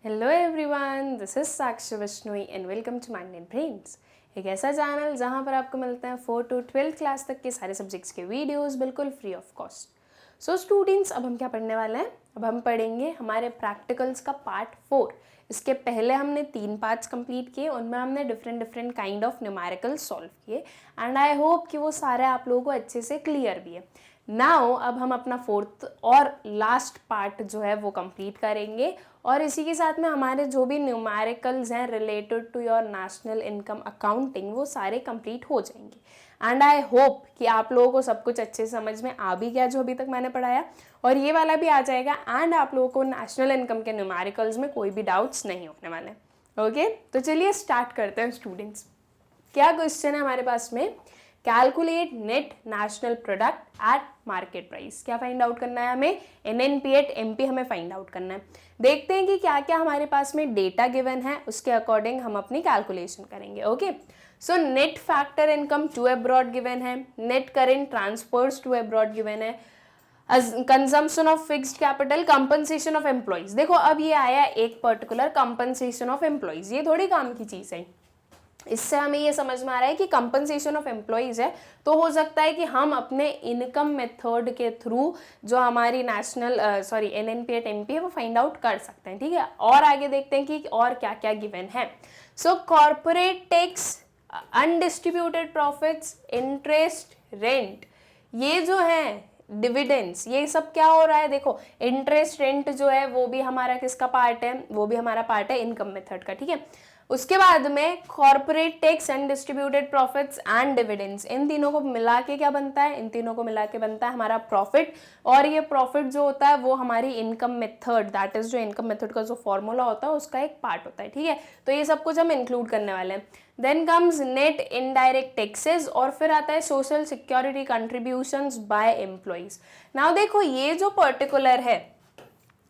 Hello everyone, this is Sakshi Vishnoi and welcome to Mind and Brains, एक ऐसा channel जहां पर आपको मिलते हैं 4 to 12th क्लास तक के सारे सब्जेक्ट्स के वीडियोस बिल्कुल free of cost. So students, अब हम क्या पढ़ने वाले हैं? अब हम पढ़ेंगे हमारे प्रैक्टिकल्स का पार्ट 4। इसके पहले हमने 3 पार्ट्स कंप्लीट किए, उनमें हमने different kind of numerical solve किए एंड आई होप कि वो सारे आप लोगों को अच्छे से क्लियर भी है। नाउ अब हम अपना 4th और लास्ट पार्ट जो है वो कंप्लीट करेंगे और इसी के साथ में हमारे जो भी न्यूमेरिकल्स हैं related to your national income accounting वो सारे कंप्लीट हो जाएंगे एंड आई होप कि आप लोगों को सब कुछ अच्छे समझ में आ भी गया जो अभी तक मैंने पढ़ाया, और ये वाला भी आ जाएगा एंड आप लोगों को नेशनल इनकम के न्यूमेरिकल्स में कोई भी डाउट्स नहीं होने वाले। ओके, तो चलिए स्टार्ट करते हैं स्टूडेंट्स। क्या क्वेश्चन है हमारे पास में? Calculate net national product at market price. क्या फाइंड आउट करना है हमें? NNP एट MP हमें फाइंड आउट करना है। देखते हैं कि क्या क्या हमारे पास में डेटा गिवन है, उसके अकॉर्डिंग हम अपनी कैलकुलेशन करेंगे। Okay, so net factor income to abroad given है, net current transfers to abroad given है, consumption of fixed capital, compensation of employees. देखो अब ये आया एक पर्टिकुलर कंपनसेशन ऑफ एम्प्लॉइज, ये थोड़ी काम की चीज है। इससे हमें ये समझ में आ रहा है कि कंपनसेशन ऑफ एम्प्लॉइज है तो हो सकता है कि हम अपने इनकम मेथड के थ्रू जो हमारी NNP एट MP है वो फाइंड आउट कर सकते हैं। ठीक है, और आगे देखते हैं कि और क्या क्या गिवन है। So corporate tax, undistributed profits, interest, rent, ये जो है डिविडेंड्स, ये सब क्या हो रहा है? देखो इंटरेस्ट रेंट जो है वो भी हमारा किसका पार्ट है? वो भी हमारा पार्ट है इनकम मेथड का। ठीक है, उसके बाद में corporate tax and distributed profits and dividends, इन तीनों को मिला के क्या बनता है? इन तीनों को मिला के बनता है हमारा प्रॉफिट, और ये प्रॉफिट जो होता है वो हमारी इनकम मेथड, दैट इज जो इनकम मेथड का जो फॉर्मूला होता है उसका एक पार्ट होता है। ठीक है, तो ये सब कुछ हम इंक्लूड करने वाले हैं। Then comes net indirect taxes, और फिर आता है social security contributions by employees. Now देखो ये जो पर्टिकुलर है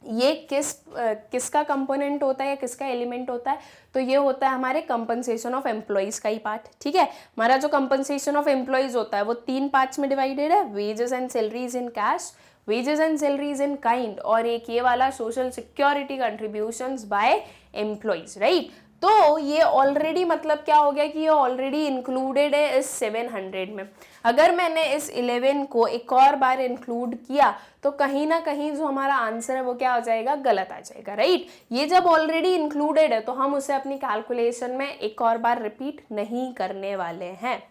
ये किसका कंपोनेंट होता है या किसका एलिमेंट होता है? तो ये होता है हमारे कंपनसेशन ऑफ एम्प्लॉइज का ही पार्ट। ठीक है, हमारा जो कंपनसेशन ऑफ एम्प्लॉइज होता है वो 3 पार्ट्स में डिवाइडेड है, wages and salaries in cash, wages and salaries in kind, और एक ये वाला social security contributions by employees. Right, तो ये ऑलरेडी मतलब क्या हो गया कि ये ऑलरेडी इंक्लूडेड है इस 700 में। अगर मैंने इस 11 को एक और बार इंक्लूड किया तो कहीं ना कहीं जो हमारा आंसर है वो क्या हो जाएगा? गलत आ जाएगा। राइट, ये जब ऑलरेडी इंक्लूडेड है तो हम उसे अपनी कैलकुलेशन में एक और बार रिपीट नहीं करने वाले हैं।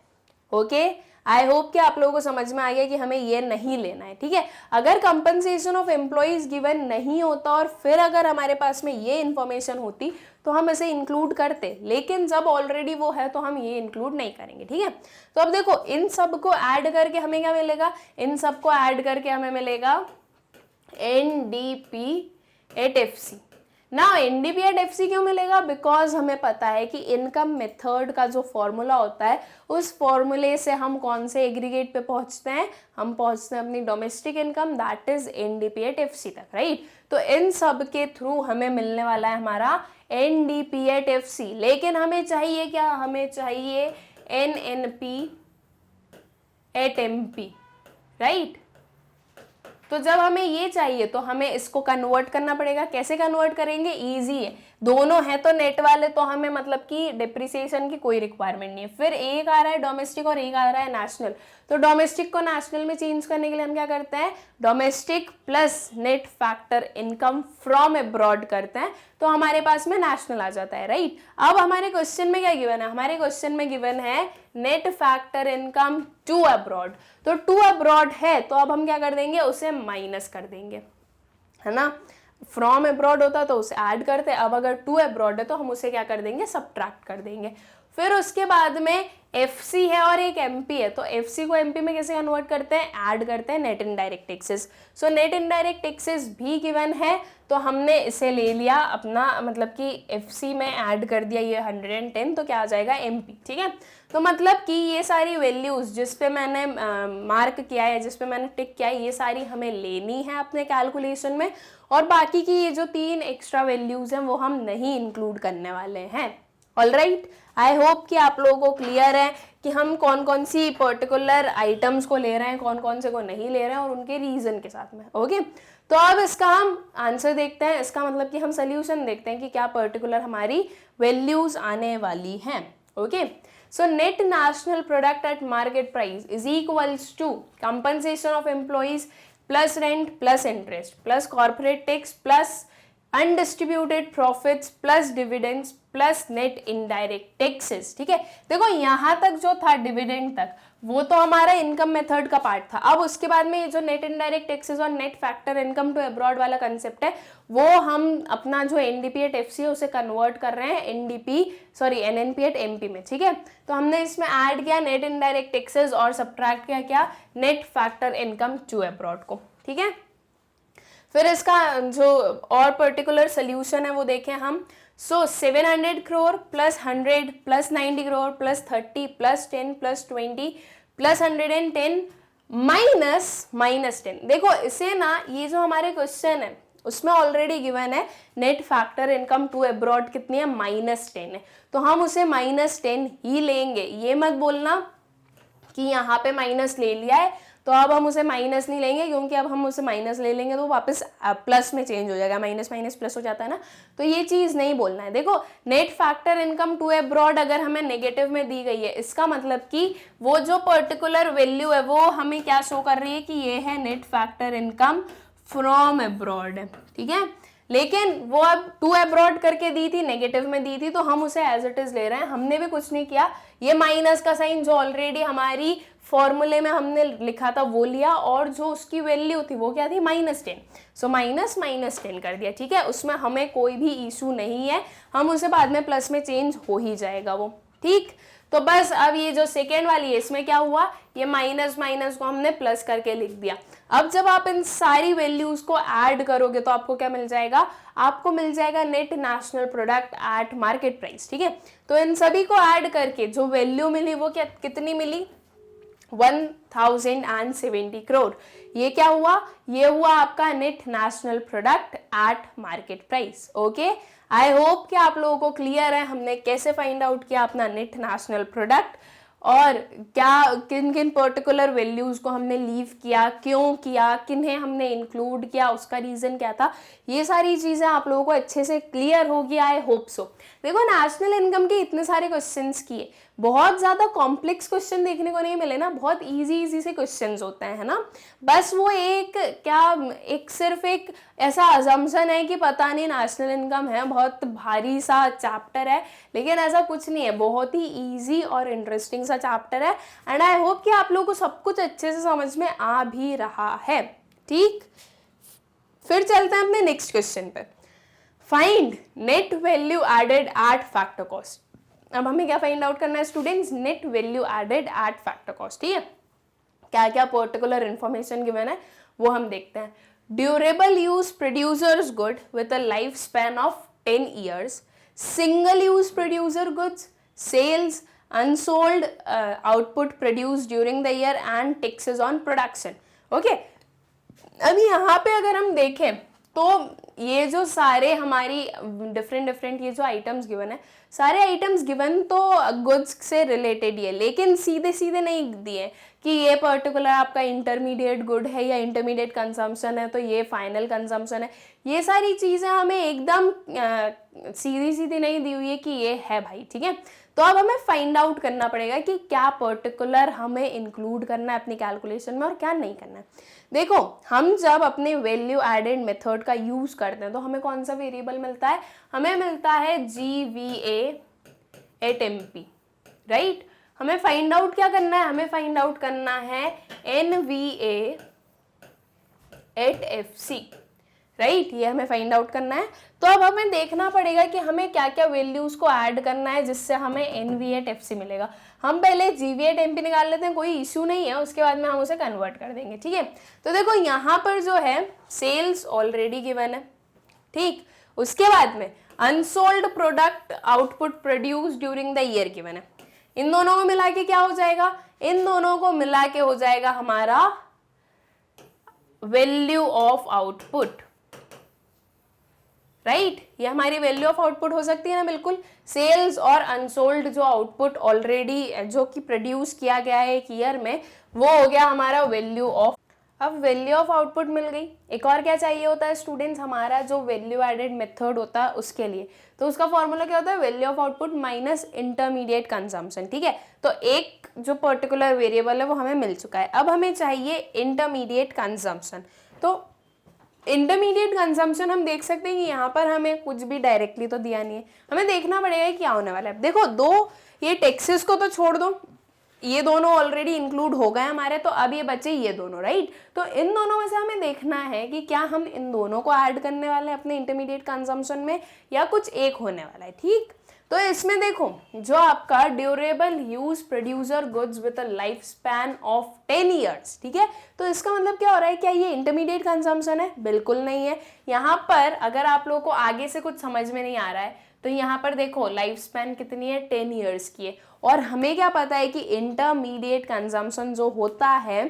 ओके, आई होप कि आप लोगों को समझ में आ गया कि हमें ये नहीं लेना है। ठीक है, अगर कंपनसेशन ऑफ एम्प्लॉइज गिवन नहीं होता और फिर अगर हमारे पास में ये इंफॉर्मेशन होती तो हम इसे इंक्लूड करते, लेकिन जब ऑलरेडी वो है तो हम ये इंक्लूड नहीं करेंगे। ठीक है, तो अब देखो इन सब को ऐड करके हमें क्या मिलेगा? इन सब को ऐड करके हमें मिलेगा NDP एट FC। ना NDP एट FC क्यों मिलेगा? बिकॉज हमें पता है कि इनकम मेथड का जो फॉर्मूला होता है उस फॉर्मूले से हम कौन से एग्रीगेट पे पहुंचते हैं? हम पहुंचते हैं अपनी domestic income, that is NDP at FC तक। राइट, तो इन सब के थ्रू हमें मिलने वाला है हमारा NDP एट FC, लेकिन हमें चाहिए क्या? हमें चाहिए NNP एट MP। राइट, तो जब हमें ये चाहिए तो हमें इसको कन्वर्ट करना पड़ेगा। कैसे कन्वर्ट करेंगे? इजी है, दोनों है तो नेट वाले, तो हमें मतलब कि डिप्रिसिएशन की कोई रिक्वायरमेंट नहीं है। फिर एक आ रहा है डोमेस्टिक और एक आ रहा है नेशनल, तो डोमेस्टिक को नेशनल में चेंज करने के लिए हम क्या करते हैं? Domestic plus net factor income from abroad करते हैं, तो हमारे पास में नेशनल आ जाता है। राइट, अब हमारे क्वेश्चन में क्या गिवन है? हमारे क्वेश्चन में गिवन है net factor income to abroad, तो टू अब्रॉड है तो अब हम क्या कर देंगे? उसे माइनस कर देंगे, है ना। फ्रॉम अब्रॉड होता तो उसे ऐड करते, अब अगर टू अब्रॉड है तो हम उसे क्या कर देंगे? सब्ट्रैक्ट कर देंगे। फिर उसके बाद में FC है और एक MP है, तो FC को MP में कैसे कन्वर्ट करते हैं? ऐड करते हैं net indirect taxes. So net indirect taxes भी गिवन है तो हमने इसे ले लिया अपना, मतलब कि FC में ऐड कर दिया ये 110, तो क्या आ जाएगा? MP। ठीक है, तो मतलब कि ये सारी वैल्यूज जिस पे मैंने मार्क किया है, जिस पे मैंने टिक किया है, ये सारी हमें लेनी है अपने कैलकुलेशन में, और बाकी की ये जो 3 एक्स्ट्रा वैल्यूज हैं वो हम नहीं इंक्लूड करने वाले हैं। ऑलराइट, आई होप कि आप लोगों को क्लियर है कि हम कौन कौन सी पर्टिकुलर आइटम्स को ले रहे हैं, कौन कौन से को नहीं ले रहे हैं, और उनके रीजन के साथ में। ओके, तो अब इसका हम आंसर देखते हैं, इसका मतलब कि हम सोल्यूशन देखते हैं कि क्या पर्टिकुलर हमारी वैल्यूज आने वाली हैं। Okay, so net national product at market price is equals to compensation of employees plus rent plus interest plus corporate tax plus undistributed profits plus dividends plus net indirect taxes. ठीक है, देखो यहां तक जो था डिविडेंड तक वो तो हमारा इनकम मेथड का पार्ट था। अब उसके बाद में ये जो नेट इनडायरेक्ट टैक्सेस और net factor income to abroad वाला कंसेप्ट है वो हम अपना जो एनडीपी एट एफसी है उसे कन्वर्ट कर रहे हैं एनएनपी एट एमपी में। ठीक है, तो हमने इसमें ऐड किया नेट इनडायरेक्ट टैक्सेस और सब्ट्रैक्ट किया क्या net factor income to abroad को। ठीक है, फिर इसका जो और पर्टिकुलर सोल्यूशन है वो देखें हम। सो 700 crore plus 100 plus 90 crore plus 30 plus 10 plus 20 plus 110 minus 10। देखो इसे ना, ये जो हमारे क्वेश्चन है उसमें ऑलरेडी गिवन है net factor income to abroad कितनी है, -10 है, तो हम उसे -10 ही लेंगे। ये मत बोलना कि यहाँ पे माइनस ले लिया है तो अब हम उसे माइनस नहीं लेंगे, क्योंकि अब हम उसे माइनस ले लेंगे तो वापस प्लस में चेंज हो जाएगा, माइनस माइनस प्लस हो जाता है ना, तो ये चीज नहीं बोलना है। देखो net factor income to abroad अगर हमें नेगेटिव में दी गई है, इसका मतलब कि वो जो पर्टिकुलर वैल्यू है वो हमें क्या शो कर रही है कि ये है net factor income from abroad. ठीक है, लेकिन वो अब टू अब्रॉड करके दी थी, नेगेटिव में दी थी, तो हम उसे एज इट इज ले रहे हैं। हमने भी कुछ नहीं किया, ये माइनस का साइन जो ऑलरेडी हमारी फॉर्मूले में हमने लिखा था वो लिया, और जो उसकी वैल्यू थी वो क्या थी, -10, सो -10 कर दिया। ठीक है, उसमें हमें कोई भी इशू नहीं है, हम उसे बाद में प्लस में चेंज हो ही जाएगा वो। ठीक, तो बस अब ये जो सेकेंड वाली है इसमें क्या हुआ, ये माइनस माइनस को हमने प्लस करके लिख दिया। अब जब आप इन सारी वैल्यूज को ऐड करोगे तो आपको क्या मिल जाएगा, आपको मिल जाएगा net national product at market price. ठीक है, तो इन सभी को ऐड करके जो वैल्यू मिली वो क्या कितनी मिली, 1070 करोड़। ये क्या हुआ, ये हुआ आपका net national product at market price. Okay, I hope कि आप लोगों को क्लियर है हमने कैसे फाइंड आउट किया अपना नेट नेशनल प्रोडक्ट, और क्या किन किन पर्टिकुलर वैल्यूज को हमने लीव किया, क्यों किया, किन्हें हमने इंक्लूड किया, उसका रीजन क्या था, ये सारी चीजें आप लोगों को अच्छे से क्लियर होगी, आई होप सो। देखो नेशनल इनकम के इतने सारे क्वेश्चंस किए, बहुत ज्यादा कॉम्प्लेक्स क्वेश्चन देखने को नहीं मिले ना, बहुत इजी से क्वेश्चंस होते हैं, है ना। बस वो सिर्फ एक ऐसा अजम्पशन है कि पता नहीं नेशनल इनकम है, बहुत भारी सा चैप्टर है, लेकिन ऐसा कुछ नहीं है, बहुत ही इजी और इंटरेस्टिंग सा चैप्टर है, एंड आई होप कि आप लोगों को सब कुछ अच्छे से समझ में आ भी रहा है। ठीक, फिर चलते हैं अपने नेक्स्ट क्वेश्चन पे। Find net value added at factor cost. अब हमें क्या फाइंड आउट करना है students, net value added at factor cost. ठीक है, क्या क्या पर्टिकुलर इंफॉर्मेशन गिवन है वो हम देखते हैं। Durable use producers good with a life span of 10 years, single use producer goods, sales, unsold output produce during the year and taxes on production. Okay, अभी यहाँ पे अगर हम देखें तो ये जो सारे हमारी डिफरेंट ये जो आइटम्स गिवन है, सारे आइटम्स गिवन तो गुड्स से रिलेटेड ही है, लेकिन सीधे सीधे नहीं दिए कि ये पर्टिकुलर आपका इंटरमीडिएट गुड है या इंटरमीडिएट कंजम्पशन है तो ये फाइनल कंजम्पशन है। ये सारी चीज़ें हमें एकदम सीधी नहीं दी हुई है कि ये है भाई। ठीक है, तो अब हमें फाइंड आउट करना पड़ेगा कि क्या पर्टिकुलर हमें इंक्लूड करना है अपनी कैलकुलेशन में और क्या नहीं करना है। देखो, हम जब अपने वैल्यू एडेड मेथड का यूज करते हैं तो हमें कौन सा वेरिएबल मिलता है, हमें मिलता है GVA एट MP, राइट। हमें फाइंड आउट क्या करना है, हमें फाइंड आउट करना है NVA एट FC, राइट, ये हमें फाइंड आउट करना है। तो अब हमें देखना पड़ेगा कि हमें क्या क्या वैल्यूज को ऐड करना है जिससे हमें NVA एट FC मिलेगा। हम पहले GVA एट MP निकाल लेते हैं, कोई इशू नहीं है, उसके बाद में हम उसे कन्वर्ट कर देंगे। ठीक है, तो देखो यहाँ पर जो है सेल्स ऑलरेडी गिवन है, ठीक, उसके बाद में unsold product output produce during the year given है। इन दोनों को मिला के क्या हो जाएगा, इन दोनों को मिला के हो जाएगा हमारा वैल्यू ऑफ आउटपुट, राइट। ये हमारी वैल्यू ऑफ आउटपुट हो सकती है ना, बिल्कुल। सेल्स और अनसोल्ड जो आउटपुट ऑलरेडी जो कि प्रोड्यूस किया गया है एक ईयर में, वो हो गया हमारा वैल्यू ऑफ। अब वैल्यू ऑफ आउटपुट मिल गई। एक और क्या चाहिए होता है स्टूडेंट्स, हमारा जो वैल्यू एडेड मेथड होता है उसके लिए, तो उसका फॉर्मूला क्या होता है, value of output minus intermediate consumption. ठीक है, तो एक जो पर्टिकुलर वेरिएबल है वो हमें मिल चुका है, अब हमें चाहिए इंटरमीडिएट कंजम्पशन। तो इंटरमीडिएट कंजम्पशन हम देख सकते हैं कि यहाँ पर हमें कुछ भी डायरेक्टली तो दिया नहीं है, हमें देखना पड़ेगा क्या होने वाला है। देखो दो ये टैक्सेस को तो छोड़ दो, ये दोनों ऑलरेडी इंक्लूड हो गए हमारे, तो अब ये बचे ये दोनों, राइट। तो इन दोनों में से हमें देखना है कि क्या हम इन दोनों को ऐड करने वाले हैं अपने इंटरमीडिएट कंजम्पशन में या कुछ एक होने वाला है। ठीक, तो इसमें देखो जो आपका durable use producer goods with a life span of 10 years, ठीक है, तो इसका मतलब क्या हो रहा है, क्या ये इंटरमीडिएट कंजम्पशन है? बिल्कुल नहीं है। यहाँ पर अगर आप लोगों को आगे से कुछ समझ में नहीं आ रहा है तो यहाँ पर देखो लाइफ स्पैन कितनी है, 10 ईयर्स की है, और हमें क्या पता है कि इंटरमीडिएट कंजम्पशन जो होता है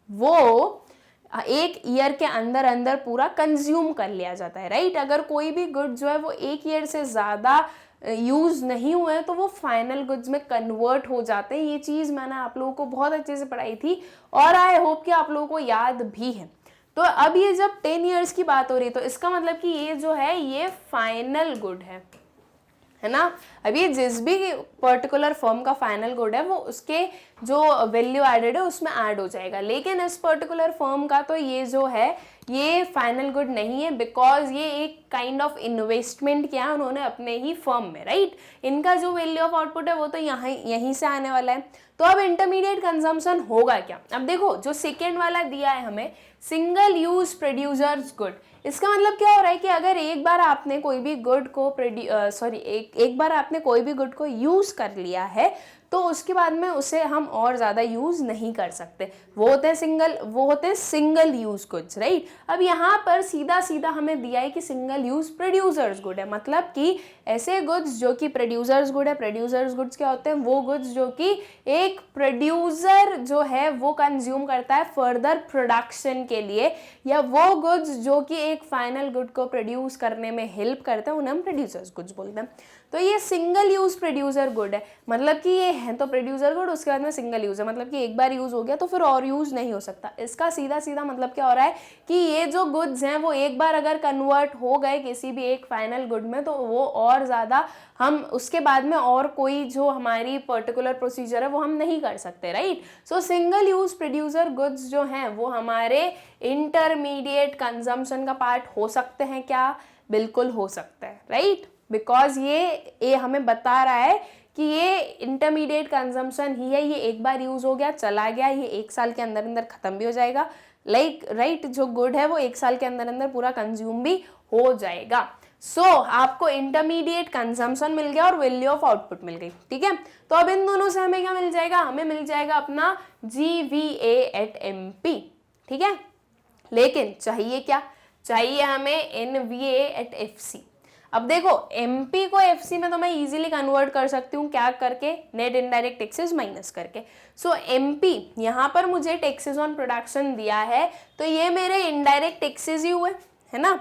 वो एक ईयर के अंदर अंदर पूरा कंज्यूम कर लिया जाता है, राइट। अगर कोई भी गुड जो है वो एक ईयर से ज़्यादा यूज़ नहीं हुए हैं तो वो फाइनल गुड्स में कन्वर्ट हो जाते हैं। ये चीज़ मैंने आप लोगों को बहुत अच्छे से पढ़ाई थी और आई होप कि आप लोगों को याद भी है। तो अब ये जब 10 ईयर्स की बात हो रही है तो इसका मतलब कि ये जो है ये फाइनल गुड है ना। अब ये जिस भी पर्टिकुलर फर्म का फाइनल गुड है वो उसके जो वैल्यू एडेड है उसमें ऐड हो जाएगा, लेकिन इस पर्टिकुलर फर्म का तो ये जो है ये फाइनल गुड नहीं है, बिकॉज ये एक काइंड ऑफ इन्वेस्टमेंट किया है उन्होंने अपने ही फर्म में, राइट। इनका जो वैल्यू ऑफ आउटपुट है वो तो यहीं से आने वाला है। तो अब इंटरमीडिएट कंजम्पशन होगा क्या, अब देखो जो सेकेंड वाला दिया है हमें सिंगल यूज प्रोड्यूसर्स गुड, इसका मतलब क्या हो रहा है कि अगर एक बार आपने कोई भी गुड को एक बार आपने कोई भी गुड को यूज कर लिया है तो उसके बाद में उसे हम और ज़्यादा यूज़ नहीं कर सकते, वो होते हैं सिंगल यूज़ गुड्स, राइट। अब यहाँ पर सीधा सीधा हमें दिया है कि सिंगल यूज़ प्रोड्यूसर्स गुड है, मतलब कि ऐसे गुड्स जो कि प्रोड्यूसर्स गुड है। प्रोड्यूसर्स गुड्स क्या होते हैं, वो गुड्स जो कि एक प्रोड्यूसर जो है वो कंज्यूम करता है फर्दर प्रोडक्शन के लिए, या वो गुड्स जो कि एक फाइनल गुड को प्रोड्यूस करने में हेल्प करते हैं, उन्हें हम प्रोड्यूसर्स गुड्स बोलते हैं। तो ये सिंगल यूज प्रोड्यूसर गुड है, मतलब कि ये है तो प्रोड्यूसर गुड, उसके बाद में सिंगल यूज है, मतलब कि एक बार यूज हो गया तो फिर और यूज नहीं हो सकता। इसका सीधा सीधा मतलब क्या हो रहा है कि ये जो गुड्स हैं वो एक बार अगर कन्वर्ट हो गए किसी भी एक फाइनल गुड में तो वो और ज़्यादा हम उसके बाद में और कोई जो हमारी पर्टिकुलर प्रोसीजर है वो हम नहीं कर सकते, राइट। सो सिंगल यूज प्रोड्यूसर गुड्स जो हैं वो हमारे इंटरमीडिएट कंजम्पशन का पार्ट हो सकते हैं क्या, बिल्कुल हो सकता है, राइट, बिकॉज ये हमें बता रहा है कि ये इंटरमीडिएट कंजम्पशन ही है, ये एक बार यूज हो गया चला गया, ये एक साल के अंदर अंदर खत्म भी हो जाएगा, राइट, जो गुड है वो एक साल के अंदर अंदर पूरा कंज्यूम भी हो जाएगा। सो आपको इंटरमीडिएट कंजम्पशन मिल गया और वैल्यू ऑफ आउटपुट मिल गई, ठीक है। तो अब इन दोनों से हमें क्या मिल जाएगा, हमें मिल जाएगा अपना GVA एट MP, ठीक है। लेकिन चाहिए क्या, चाहिए हमें NVA एट FC। अब देखो MP को FC में तो मैं इजीली कन्वर्ट कर सकती हूँ, क्या करके, नेट इनडायरेक्ट टैक्सेस माइनस करके। सो MP यहाँ पर मुझे टैक्सेस ऑन प्रोडक्शन दिया है तो ये मेरे इनडायरेक्ट टैक्सेस ही हुए, है ना।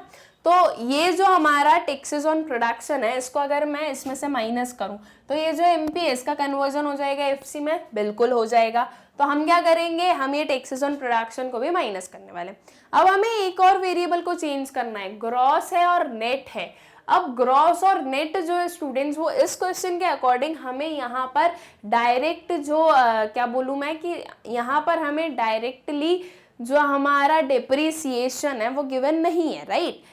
तो ये जो हमारा टैक्सेस ऑन प्रोडक्शन है इसको अगर मैं इसमें से माइनस करूं तो ये जो MP है इसका कन्वर्जन हो जाएगा FC में, बिल्कुल हो जाएगा। तो हम क्या करेंगे, हम ये टैक्सेस ऑन प्रोडक्शन को भी माइनस करने वाले। अब हमें एक और वेरिएबल को चेंज करना है, ग्रॉस है और नेट है। अब ग्रॉस और नेट जो है स्टूडेंट्स वो इस क्वेश्चन के अकॉर्डिंग हमें यहाँ पर डायरेक्ट जो क्या बोलूँ मैं कि यहाँ पर हमें डायरेक्टली जो हमारा डेप्रीसिएशन है वो गिवन नहीं है, राइट।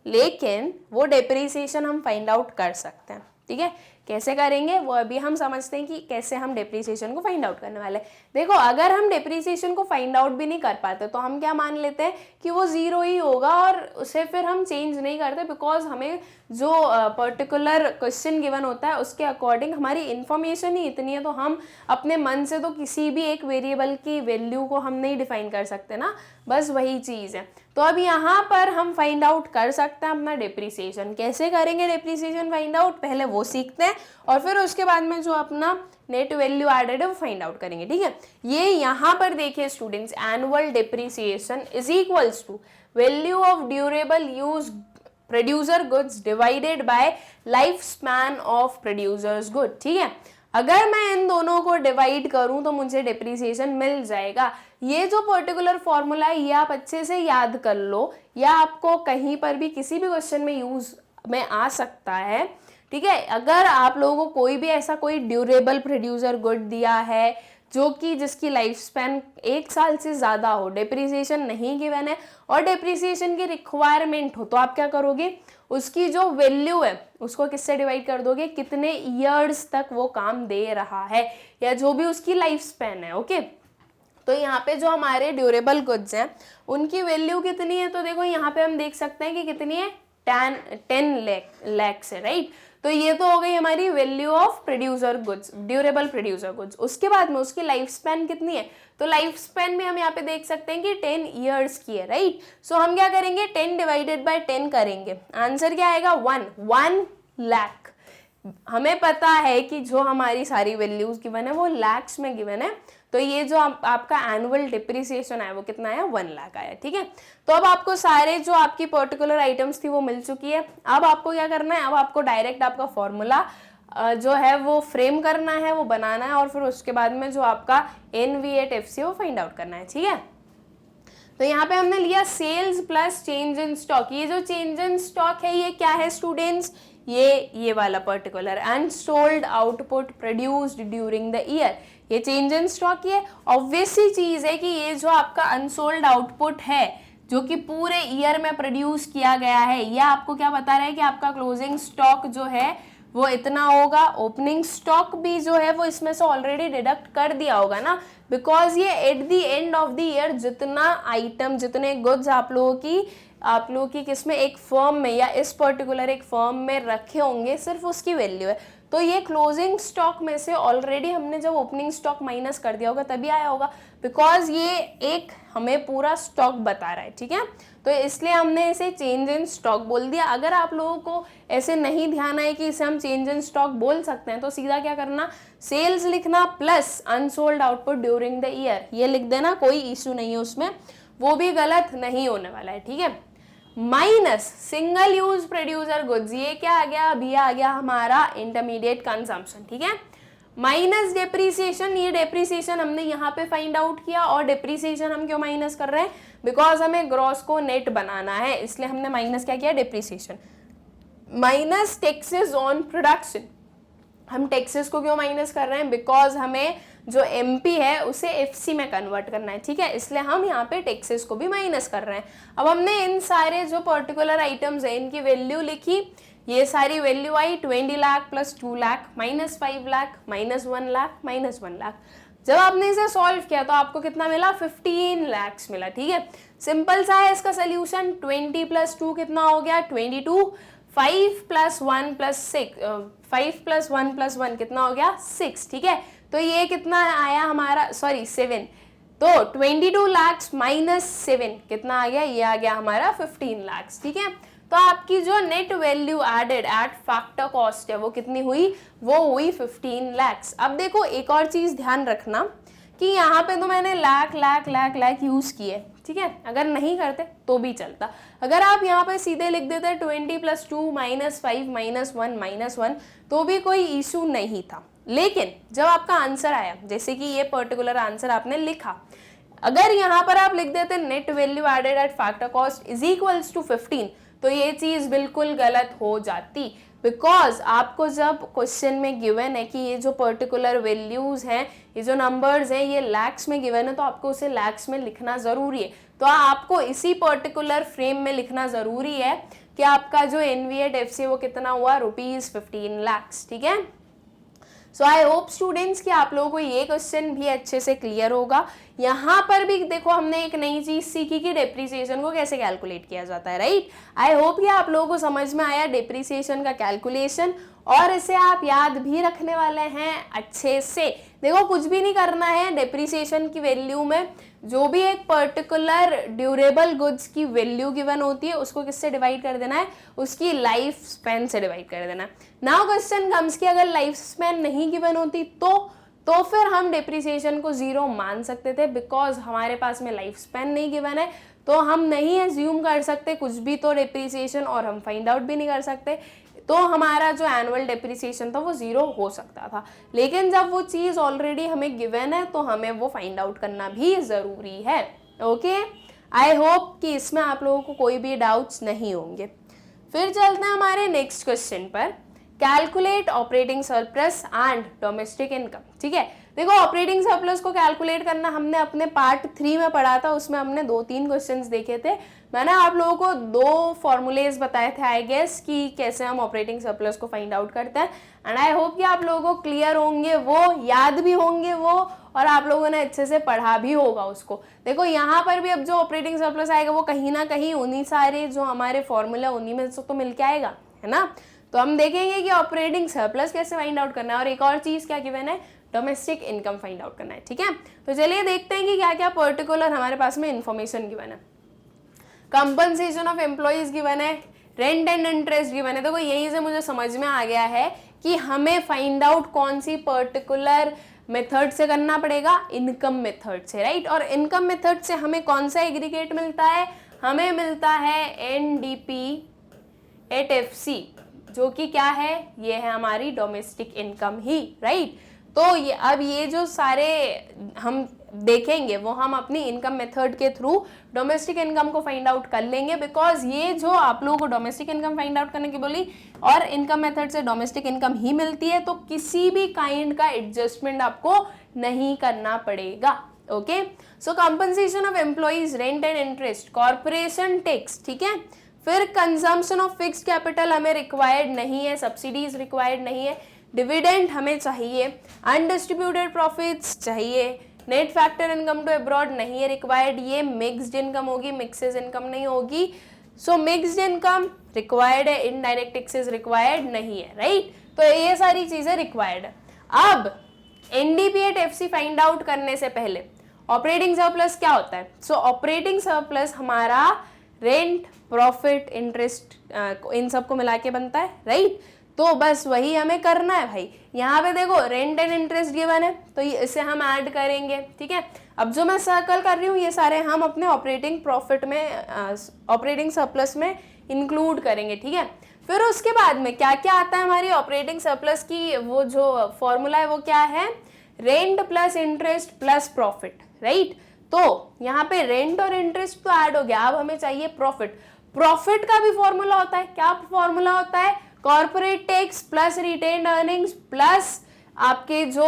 लेकिन वो डेप्रीसिएशन हम फाइंड आउट कर सकते हैं, ठीक है। कैसे करेंगे वो अभी हम समझते हैं कि कैसे हम डेप्रीसिएशन को फाइंड आउट करने वाले हैं। देखो अगर हम डेप्रीसिएशन को फाइंड आउट भी नहीं कर पाते तो हम क्या मान लेते हैं कि वो ज़ीरो ही होगा और उसे फिर हम चेंज नहीं करते, बिकॉज हमें जो पर्टिकुलर क्वेश्चन गिवन होता है उसके अकॉर्डिंग हमारी इन्फॉर्मेशन ही इतनी है, तो हम अपने मन से तो किसी भी एक वेरिएबल की वैल्यू को हम नहीं डिफाइन कर सकते ना, बस वही चीज़ है। तो अब यहाँ पर हम फाइंड आउट कर सकते हैं अपना डेप्रीसिएशन। कैसे करेंगे डेप्रीसिएशन फाइंड आउट, पहले वो सीखते हैं और फिर उसके बाद में जो अपना नेट वैल्यू एडेड है वो फाइंड आउट करेंगे, ठीक है। ये यहाँ पर देखिए students, annual depreciation is equals to value of durable use producer goods divided by life span of producers good, ठीक है। अगर मैं इन दोनों को डिवाइड करूं तो मुझे डेप्रिसिएशन मिल जाएगा। ये जो पर्टिकुलर फॉर्मूला है ये आप अच्छे से याद कर लो, या आपको कहीं पर भी किसी भी क्वेश्चन में यूज में आ सकता है, ठीक है। अगर आप लोगों को कोई भी ऐसा कोई ड्यूरेबल प्रोड्यूसर गुड दिया है जो कि जिसकी लाइफ स्पैन 1 साल से ज़्यादा हो, डेप्रिसिएशन नहीं गिवन है और डेप्रिसिएशन की रिक्वायरमेंट हो, तो आप क्या करोगे, उसकी जो वैल्यू है उसको किससे डिवाइड कर दोगे, कितने ईयर्स तक वो काम दे रहा है या जो भी उसकी लाइफ स्पैन है। ओके, तो यहाँ पे जो हमारे ड्यूरेबल गुड्स हैं उनकी वैल्यू कितनी है, तो देखो यहाँ पे हम देख सकते हैं कि कितनी है, 10 lakhs है, राइट। तो ये तो हो गई हमारी value of producer goods, durable producer goods. उसके बाद में उसकी लाइफ स्पैन कितनी है, तो लाइफ स्पैन में हम यहाँ पे देख सकते हैं कि 10 ईयर्स की है, राइट। सो हम क्या करेंगे, 10 डिवाइडेड बाय 10 करेंगे, आंसर क्या आएगा, 1 लाख। हमें पता है कि जो हमारी सारी वैल्यूज गिवन है वो लैक्स में गिवन है, तो ये जो आपका एनुअल डिप्रिसिएशन आया वो कितना आया, 1 लाख आया, ठीक है। तो अब आपको सारे जो आपकी पर्टिकुलर आइटम्स थी वो मिल चुकी है। अब आपको क्या करना है, अब आपको डायरेक्ट आपका फॉर्मूला जो है वो फ्रेम करना है, वो बनाना है, और फिर उसके बाद में जो आपका NV@FC वो फाइंड आउट करना है, ठीक है। तो यहाँ पे हमने लिया sales plus change in stock. ये जो चेंज इन स्टॉक है ये क्या है स्टूडेंट्स, ये वाला particular unsold output produced during the year, ये चेंज इन स्टॉक। ये ऑब्वियस सी चीज है कि ये जो आपका अनसोल्ड आउटपुट है जो कि पूरे ईयर में प्रोड्यूस किया गया है, यह आपको क्या बता रहा है कि आपका क्लोजिंग स्टॉक जो है वो इतना होगा। ओपनिंग स्टॉक भी जो है वो इसमें से ऑलरेडी डिडक्ट कर दिया होगा ना, बिकॉज ये at the end of the year जितना आइटम, जितने गुड्स आप लोगों की किसमें एक फर्म में या इस पर्टिकुलर एक फर्म में रखे होंगे, सिर्फ उसकी वैल्यू है। तो ये क्लोजिंग स्टॉक में से ऑलरेडी हमने जब ओपनिंग स्टॉक माइनस कर दिया होगा तभी आया होगा, बिकॉज ये एक हमें पूरा स्टॉक बता रहा है, ठीक है। तो इसलिए हमने इसे चेंज इन स्टॉक बोल दिया। अगर आप लोगों को ऐसे नहीं ध्यान आए कि इसे हम चेंज इन स्टॉक बोल सकते हैं, तो सीधा क्या करना, सेल्स लिखना plus unsold output during the year, ये लिख देना, कोई इशू नहीं है उसमें, वो भी गलत नहीं होने वाला है, ठीक है। Minus single use producer goods, ये क्या आ गया, अभी आ गया हमारा इंटरमीडिएट कंजम्पशन, ठीक है। माइनस डेप्रीसिएशन, ये डेप्रीसिएशन हमने यहाँ पे फाइंड आउट किया, और डेप्रीसिएशन हम क्यों माइनस कर रहे हैं, बिकॉज हमें ग्रॉस को नेट बनाना है, इसलिए हमने माइनस क्या किया, depreciation. Minus taxes on production, हम टैक्सेस को क्यों माइनस कर रहे हैं, बिकॉज हमें जो MP है उसे FC में कन्वर्ट करना है, ठीक है, इसलिए हम यहाँ पे टैक्सेस को भी माइनस कर रहे हैं। अब हमने इन सारे जो पर्टिकुलर आइटम्स है इनकी वैल्यू लिखी, ये सारी वैल्यू आई 20 lakh plus 2 lakh minus 5 lakh minus 1 lakh minus 1 lakh. जब आपने इसे सॉल्व किया तो आपको कितना मिला, 15 लाख मिला, ठीक है। सिंपल सा है इसका सोल्यूशन, 20 प्लस 2 कितना हो गया, 22, 5 प्लस 1 प्लस 6, 5 प्लस 1 प्लस 1 कितना हो गया, 6, ठीक है। तो ये कितना आया हमारा, सॉरी 7, तो 22 लाख माइनस 7 कितना आ गया, ये आ गया हमारा 15 लाख, ठीक है। तो आपकी जो net value added at factor cost है वो कितनी हुई, वो हुई 15 लाख। अब देखो एक और चीज ध्यान रखना कि यहाँ पे तो मैंने लाख यूज किए, ठीक है, अगर नहीं करते तो भी चलता। अगर आप यहाँ पे सीधे लिख देते 20 प्लस 2 माइनस 5 माइनस 1 माइनस 1 तो भी कोई इशू नहीं था, लेकिन जब आपका आंसर आया, जैसे कि ये पर्टिकुलर आंसर आपने लिखा, अगर यहाँ पर आप लिख देते net value added at factor cost is equals to 15, तो ये चीज बिल्कुल गलत हो जाती, बिकॉज आपको जब क्वेश्चन में गिवन है कि ये जो पर्टिकुलर वैल्यूज हैं, ये जो नंबर्स हैं, ये लैक्स में गिवन है, तो आपको उसे लैक्स में लिखना जरूरी है। तो आपको इसी पर्टिकुलर फ्रेम में लिखना जरूरी है कि आपका जो NV@FC वो कितना हुआ, ₹15 लाख, ठीक है। सो आई होप स्टूडेंट्स कि आप लोगों को ये क्वेश्चन भी अच्छे से क्लियर होगा। यहाँ पर भी देखो हमने एक नई चीज सीखी कि डेप्रिसिएशन को कैसे कैलकुलेट किया जाता है, राइट। आई होप कि आप लोगों को समझ में आया डेप्रिसिएशन का कैलकुलेशन, और इसे आप याद भी रखने वाले हैं अच्छे से। देखो कुछ भी नहीं करना है, डेप्रिसिएशन की वैल्यू में जो भी एक पर्टिकुलर ड्यूरेबल गुड्स की वैल्यू गिवन होती है उसको किससे डिवाइड कर देना है, उसकी लाइफ स्पैन से डिवाइड कर देना है। नाउ क्वेश्चन कम्स कि अगर लाइफ स्पैन नहीं गिवन होती तो फिर हम डेप्रिसिएशन को 0 मान सकते थे, बिकॉज हमारे पास में लाइफ स्पैन नहीं गिवन है, तो हम नहीं एज्यूम कर सकते कुछ भी तो डेप्रिसिएशन, और हम फाइंड आउट भी नहीं कर सकते। तो हमारा जो एनुअल डेप्रिसिएशन था वो 0 हो सकता था। लेकिन जब वो चीज़ ऑलरेडी हमें गिवन है तो हमें वो फाइंड आउट करना भी ज़रूरी है। ओके, आई होप कि इसमें आप लोगों को कोई भी डाउट्स नहीं होंगे। फिर चलते हैं हमारे नेक्स्ट क्वेश्चन पर, calculate operating surplus and domestic income. ठीक है, देखो ऑपरेटिंग सरप्लस को कैलकुलेट करना हमने अपने पार्ट 3 में पढ़ा था, उसमें हमने 2-3 क्वेश्चंस देखे थे। मैंने आप लोगों को 2 फॉर्मूलेज बताए थे आई गेस कि कैसे हम ऑपरेटिंग सरप्लस को फाइंड आउट करते हैं, एंड आई होप कि आप लोगों को क्लियर होंगे वो, याद भी होंगे वो, और आप लोगों ने अच्छे से पढ़ा भी होगा उसको। देखो यहाँ पर भी अब जो ऑपरेटिंग सरप्लस आएगा वो कहीं ना कहीं उन्हीं सारे जो हमारे फॉर्मूला उन्हीं में से तो मिल के आएगा, है ना। तो हम देखेंगे कि ऑपरेटिंग सरप्लस कैसे फाइंड आउट करना है, और एक और चीज क्या गिवन है, डोमेस्टिक इनकम फाइंड आउट करना है। ठीक है, तो चलिए देखते हैं कि क्या क्या पर्टिकुलर हमारे पास में इंफॉर्मेशन गिवन है। कंपनसेशन ऑफ एम्प्लॉइज गिवन है, रेंट एंड इंटरेस्ट गिवन है। देखो यहीं से मुझे समझ में आ गया है कि हमें फाइंड आउट कौन सी पर्टिकुलर मेथड से करना पड़ेगा, इनकम मेथड से, राइट। और इनकम मेथड से हमें कौन सा एग्रीगेट मिलता है, हमें मिलता है NDP/FC, जो कि क्या है, ये है हमारी डोमेस्टिक इनकम ही, राइट। तो ये अब ये जो सारे हम देखेंगे वो हम अपनी इनकम मेथड के थ्रू डोमेस्टिक इनकम को फाइंड आउट कर लेंगे, बिकॉज ये जो आप लोगों को डोमेस्टिक इनकम फाइंड आउट करने की बोली और इनकम मेथड से डोमेस्टिक इनकम ही मिलती है, तो किसी भी काइंड का एडजस्टमेंट आपको नहीं करना पड़ेगा। Okay, so compensation of employees, rent and interest, corporation tax, ठीक है। फिर कंजम्पशन ऑफ फिक्स्ड कैपिटल हमें रिक्वायर्ड नहीं है, सब्सिडीज रिक्वायर्ड नहीं है, डिविडेंड हमें चाहिए, अनडिस्ट्रीब्यूटेड प्रॉफिट्स चाहिए, net factor income to abroad नहीं है रिक्वायर्ड, ये मिक्स्ड इनकम होगी, मिक्सेस इनकम नहीं होगी। सो मिक्स्ड इनकम रिक्वायर्ड है, इनडायरेक्ट टैक्सेस रिक्वायर्ड नहीं है, राइट। तो ये सारी चीजें रिक्वायर्ड है। अब NDP/FC फाइंड आउट करने से पहले ऑपरेटिंग सरप्लस क्या होता है। सो ऑपरेटिंग सरप्लस हमारा रेंट, प्रॉफिट, इंटरेस्ट इन सबको मिला के बनता है, राइट। तो बस वही हमें करना है भाई। यहाँ पे देखो रेंट एंड इंटरेस्ट गिवन है तो इसे हम ऐड करेंगे, ठीक है। अब जो मैं सर्कल कर रही हूँ ये सारे हम अपने ऑपरेटिंग प्रॉफिट में, ऑपरेटिंग सरप्लस में इंक्लूड करेंगे, ठीक है। फिर उसके बाद में क्या क्या आता है हमारी ऑपरेटिंग सरप्लस की, वो जो फॉर्मूला है वो क्या है, rent plus interest plus profit, right. तो यहाँ पे रेंट और इंटरेस्ट तो ऐड हो गया, अब हमें चाहिए प्रॉफिट। प्रॉफिट का भी फॉर्मूला होता है, क्या फॉर्मूला होता है, corporate tax plus retained earnings plus आपके जो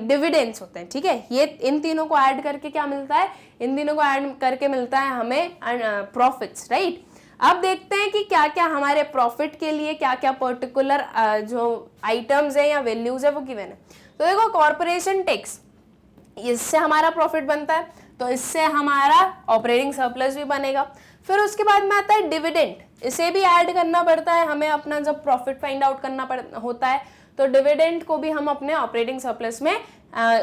डिविडेंड्स होते हैं, ठीक है। ये इन तीनों को ऐड करके क्या मिलता है, इन तीनों को ऐड करके मिलता है हमें प्रॉफिट्स, राइट। अब देखते हैं कि क्या क्या हमारे प्रॉफिट के लिए क्या क्या पर्टिकुलर जो आइटम्स है या वैल्यूज है वो गिवन है। तो देखो कॉर्पोरेशन टैक्स, इससे हमारा प्रॉफिट बनता है, तो इससे हमारा ऑपरेटिंग सरप्लस भी बनेगा। फिर उसके बाद में आता है डिविडेंड, इसे भी ऐड करना पड़ता है हमें अपना जब प्रॉफिट फाइंड आउट करना होता है, तो डिविडेंड को भी हम अपने ऑपरेटिंग सरप्लस में,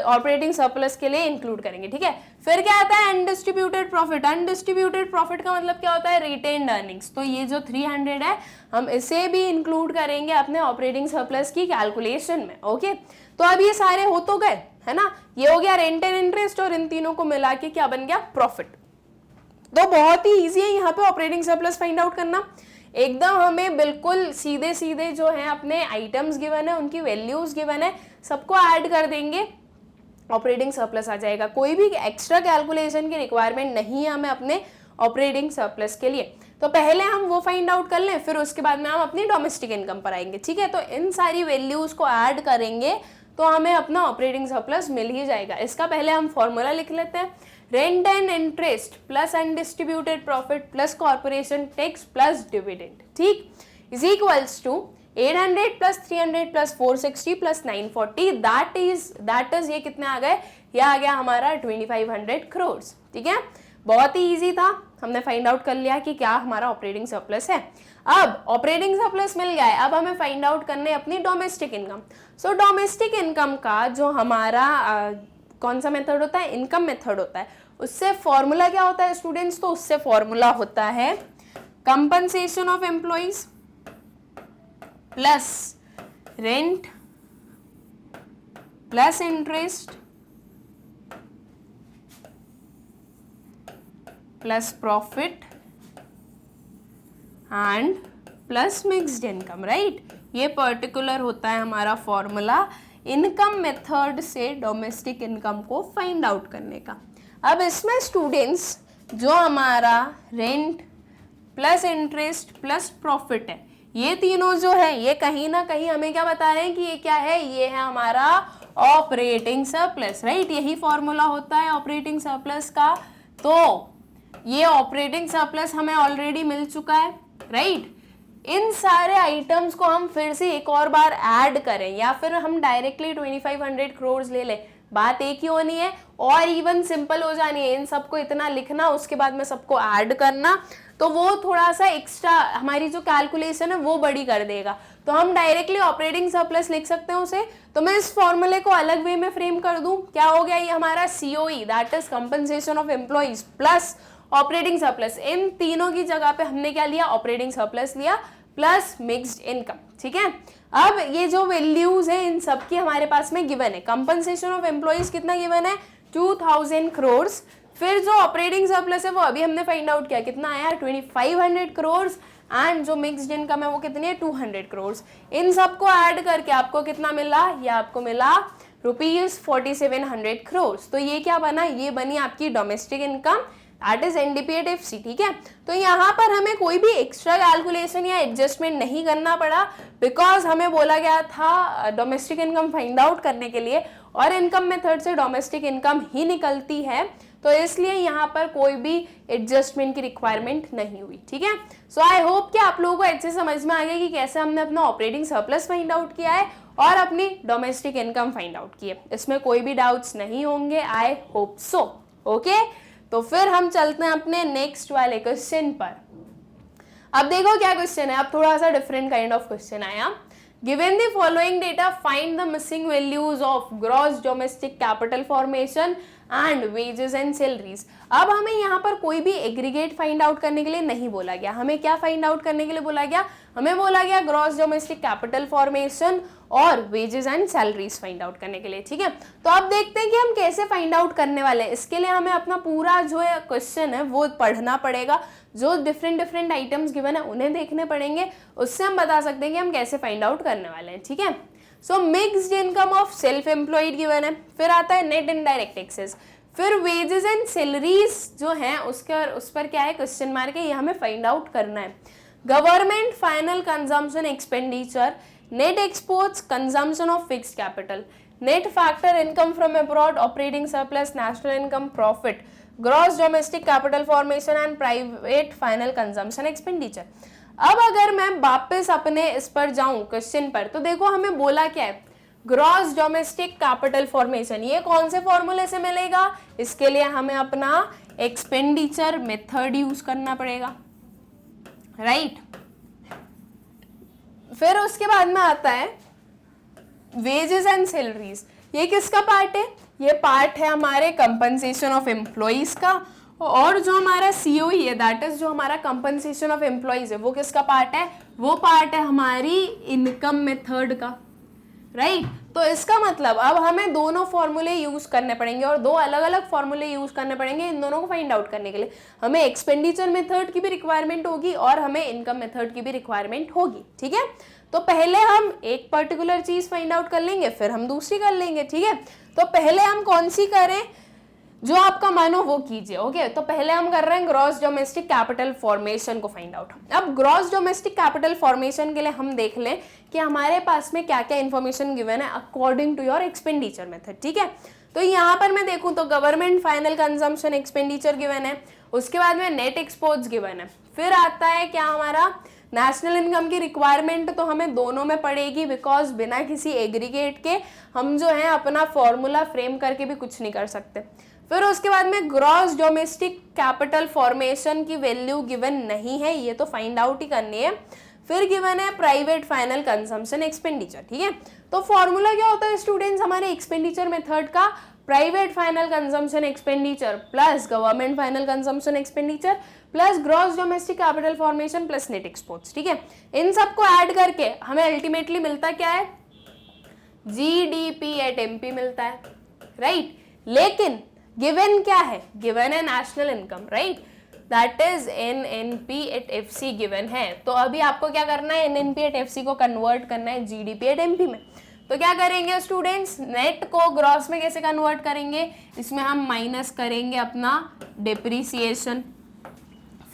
ऑपरेटिंग सरप्लस के लिए इंक्लूड करेंगे, ठीक है। फिर क्या आता है अनडिस्ट्रीब्यूटेड प्रॉफिट। अनडिस्ट्रीब्यूटेड प्रॉफिट का मतलब क्या होता है, रिटेन्ड अर्निंग्स। तो ये जो 300 है हम इसे भी इंक्लूड करेंगे अपने ऑपरेटिंग सरप्लस की कैलकुलेशन में, ओके। तो अब ये सारे हो तो गए, है ना, ये हो गया रेंट एंड इंटरेस्ट, और इन तीनों को मिला के क्या बन गया, प्रॉफिट। तो बहुत ही इजी है यहाँ पे ऑपरेटिंग सरप्लस फाइंड आउट करना, एकदम हमें बिल्कुल सीधे सीधे जो है अपने आइटम्स गिवन है, उनकी वैल्यूज गिवन है, सबको ऐड कर देंगे, ऑपरेटिंग सरप्लस आ जाएगा। कोई भी एक्स्ट्रा कैलकुलेशन की रिक्वायरमेंट नहीं है हमें अपने ऑपरेटिंग सरप्लस के लिए। तो पहले हम वो फाइंड आउट कर लें, फिर उसके बाद में हम अपनी डोमेस्टिक इनकम पर आएंगे, ठीक है। तो इन सारी वैल्यूज को ऐड करेंगे तो हमें अपना ऑपरेटिंग सरप्लस मिल ही जाएगा। इसका पहले हम फॉर्मूला लिख लेते हैं, rent and interest plus undistributed profit plus corporation tax plus dividend, ठीक, is equals to 800 plus 300 plus 460 plus 940, that is ये कितने आ गए, ये आ गया हमारा 2500 करोड़, ठीक है। बहुत ही इजी था, हमने फाइंड आउट कर लिया कि क्या हमारा ऑपरेटिंग सरप्लस है। अब ऑपरेटिंग सरप्लस मिल गया है, अब हमें फाइंड आउट करने अपनी डोमेस्टिक इनकम। सो डोमेस्टिक इनकम का जो हमारा कौन सा मेथड होता है, इनकम मेथड होता है, उससे फॉर्मूला क्या होता है स्टूडेंट्स, तो उससे फॉर्मूला होता है compensation of employees plus rent plus interest plus profit and plus mixed income, right. ये पर्टिकुलर होता है हमारा फॉर्मूला इनकम मेथड से डोमेस्टिक इनकम को फाइंड आउट करने का। अब इसमें स्टूडेंट्स जो हमारा rent plus interest plus profit है, ये तीनों जो है ये कहीं ना कहीं हमें क्या बता रहे हैं कि ये क्या है, ये है हमारा ऑपरेटिंग सरप्लस, राइट। यही फॉर्मूला होता है ऑपरेटिंग सरप्लस का। तो ये ऑपरेटिंग सरप्लस हमें ऑलरेडी मिल चुका है, राइट। इन सारे आइटम्स को हम फिर से एक और बार ऐड करें या फिर हम डायरेक्टली 2500 करोड़ ले लें, बात एक ही होनी है और इवन सिंपल हो जानी है। इन सबको इतना लिखना, उसके बाद में सबको ऐड करना, तो वो थोड़ा सा एक्स्ट्रा हमारी जो कैलकुलेशन है वो बड़ी कर देगा। तो हम डायरेक्टली ऑपरेटिंग सरप्लस लिख सकते हैं उसे। तो मैं इस फॉर्मूले को अलग वे में फ्रेम कर दूं, क्या हो गया, ये हमारा COE that is compensation of employees plus operating surplus. इन तीनों की जगह पे हमने क्या लिया, ऑपरेटिंग सरप्लस लिया प्लस मिक्स्ड इनकम, ठीक है। अब ये जो वैल्यूज है इन सब की हमारे पास में गिवन है। कंपनसेशन ऑफ एम्प्लॉइज कितना गिवन है, 2000 करोड़। फिर जो ऑपरेटिंग सरप्लस है वो अभी हमने फाइंड आउट किया, कितना आया, 2500 करोड़। एंड जो मिक्स्ड इनकम है वो कितनी है, 200 करोड़। इन सबको ऐड करके आपको कितना मिला, ये आपको मिला ₹4700 करोड़। तो ये क्या बना, ये बनी आपकी domestic income that is NDP@FC, ठीक है। तो यहाँ पर हमें कोई भी एक्स्ट्रा कैलकुलेशन या एडजस्टमेंट नहीं करना पड़ा, बिकॉज हमें बोला गया था डोमेस्टिक इनकम फाइंड आउट करने के लिए और इनकम मेथड से डोमेस्टिक इनकम ही निकलती है, तो इसलिए यहाँ पर कोई भी एडजस्टमेंट की रिक्वायरमेंट नहीं हुई, ठीक है। सो आई होप कि आप लोगों को अच्छे समझ में आ गया कि कैसे हमने अपना ऑपरेटिंग सरप्लस फाइंड आउट किया है और अपनी डोमेस्टिक इनकम फाइंड आउट की है। इसमें कोई भी डाउट्स नहीं होंगे, आई होप सो, ओके। तो फिर हम चलते हैं अपने नेक्स्ट वाले क्वेश्चन पर। अब देखो क्या क्वेश्चन है, अब थोड़ा सा डिफरेंट काइंड ऑफ क्वेश्चन आया। Given the following data find the missing values of gross domestic capital formation and wages and salaries. अब हमें यहाँ पर कोई भी एग्रीगेट फाइंड आउट करने के लिए नहीं बोला गया। हमें क्या फाइंड आउट करने के लिए बोला गया, हमें बोला गया ग्रॉस डोमेस्टिक कैपिटल फॉर्मेशन और wages and salaries find out करने के लिए, ठीक है। तो अब देखते हैं कि हम कैसे फाइंड आउट करने वाले हैं। इसके लिए हमें अपना पूरा जो है क्वेश्चन है वो पढ़ना पड़ेगा, जो डिफरेंट आइटम्स गिवन है उन्हें देखने पड़ेंगे, उससे हम बता सकते हैं कि हम कैसे फाइंड आउट करने वाले हैं, ठीक है। सो mixed income of self employed given है, फिर आता है नेट इनडायरेक्ट टैक्सेस, फिर वेजेस एंड सैलरीज जो है उस पर क्या है, क्वेश्चन मार्क है, ये हमें फाइंड आउट करना है। Government final consumption expenditure, net exports, consumption of fixed capital, net factor income from abroad, operating surplus, national income, profit, gross domestic capital formation and private final consumption expenditure. अब अगर मैं वापस अपने इस पर जाऊं क्वेश्चन पर, तो देखो हमें बोला क्या है, ग्रॉस डोमेस्टिक कैपिटल फॉर्मेशन, ये कौन से फॉर्मूले से मिलेगा, इसके लिए हमें अपना एक्सपेंडिचर मेथड यूज करना पड़ेगा, राइट। फिर उसके बाद में आता है वेजेस एंड सैलरीज। ये किसका पार्ट है, ये पार्ट है हमारे कंपनसेशन ऑफ एम्प्लॉइज का, और जो हमारा COE है दैट इज जो हमारा कंपनसेशन ऑफ एम्प्लॉइज है वो किसका पार्ट है, वो पार्ट है हमारी इनकम मेथड का, राइट। तो इसका मतलब अब हमें दोनों फॉर्मूले यूज करने पड़ेंगे और दो अलग अलग फॉर्मूले यूज करने पड़ेंगे इन दोनों को फाइंड आउट करने के लिए। हमें एक्सपेंडिचर मेथड की भी रिक्वायरमेंट होगी और हमें इनकम मेथड की भी रिक्वायरमेंट होगी, ठीक है। तो पहले हम एक पर्टिकुलर चीज फाइंड आउट कर लेंगे, फिर हम दूसरी कर लेंगे, ठीक है। तो पहले हम कौन सी करें, जो आपका मन हो वो कीजिए, ओके। तो पहले हम कर रहे हैं ग्रॉस डोमेस्टिक कैपिटल फॉर्मेशन को फाइंड आउट। अब ग्रॉस डोमेस्टिक कैपिटल फॉर्मेशन के लिए हम देख लें कि हमारे पास में क्या क्या इन्फॉर्मेशन गिवन है according to your expenditure method, ठीक है। तो यहाँ पर मैं देखूँ तो government final consumption expenditure given है, उसके बाद में नेट एक्सपोर्ट्स गिवन है, फिर आता है क्या हमारा नेशनल इनकम की रिक्वायरमेंट, तो हमें दोनों में पड़ेगी, बिकॉज बिना किसी एग्रीगेट के हम जो है अपना फॉर्मूला फ्रेम करके भी कुछ नहीं कर सकते। फिर उसके बाद में ग्रॉस डोमेस्टिक कैपिटल फॉर्मेशन की वैल्यू गिवन नहीं है, ये तो फाइंड आउट ही करनी है। फिर गिवन है प्राइवेट फाइनल कंजम्पशन एक्सपेंडिचर, ठीक है। तो फॉर्मूला क्या होता है स्टूडेंट्स हमारे एक्सपेंडिचर मेथड का, private final consumption expenditure plus government final consumption expenditure plus gross domestic capital formation plus net exports, ठीक है। इन सबको ऐड करके हमें अल्टीमेटली मिलता क्या है, GDP@MP मिलता है, राइट। लेकिन गिवन क्या है, गिवन है national income, right. That is NNP at FC given है। तो अभी आपको क्या करना है, NNP एट FC को कन्वर्ट करना है GDP एट MP में। तो क्या करेंगे स्टूडेंट्स, नेट को ग्रॉस में कैसे कन्वर्ट करेंगे, इसमें हम माइनस करेंगे अपना डिप्रिसिएशन।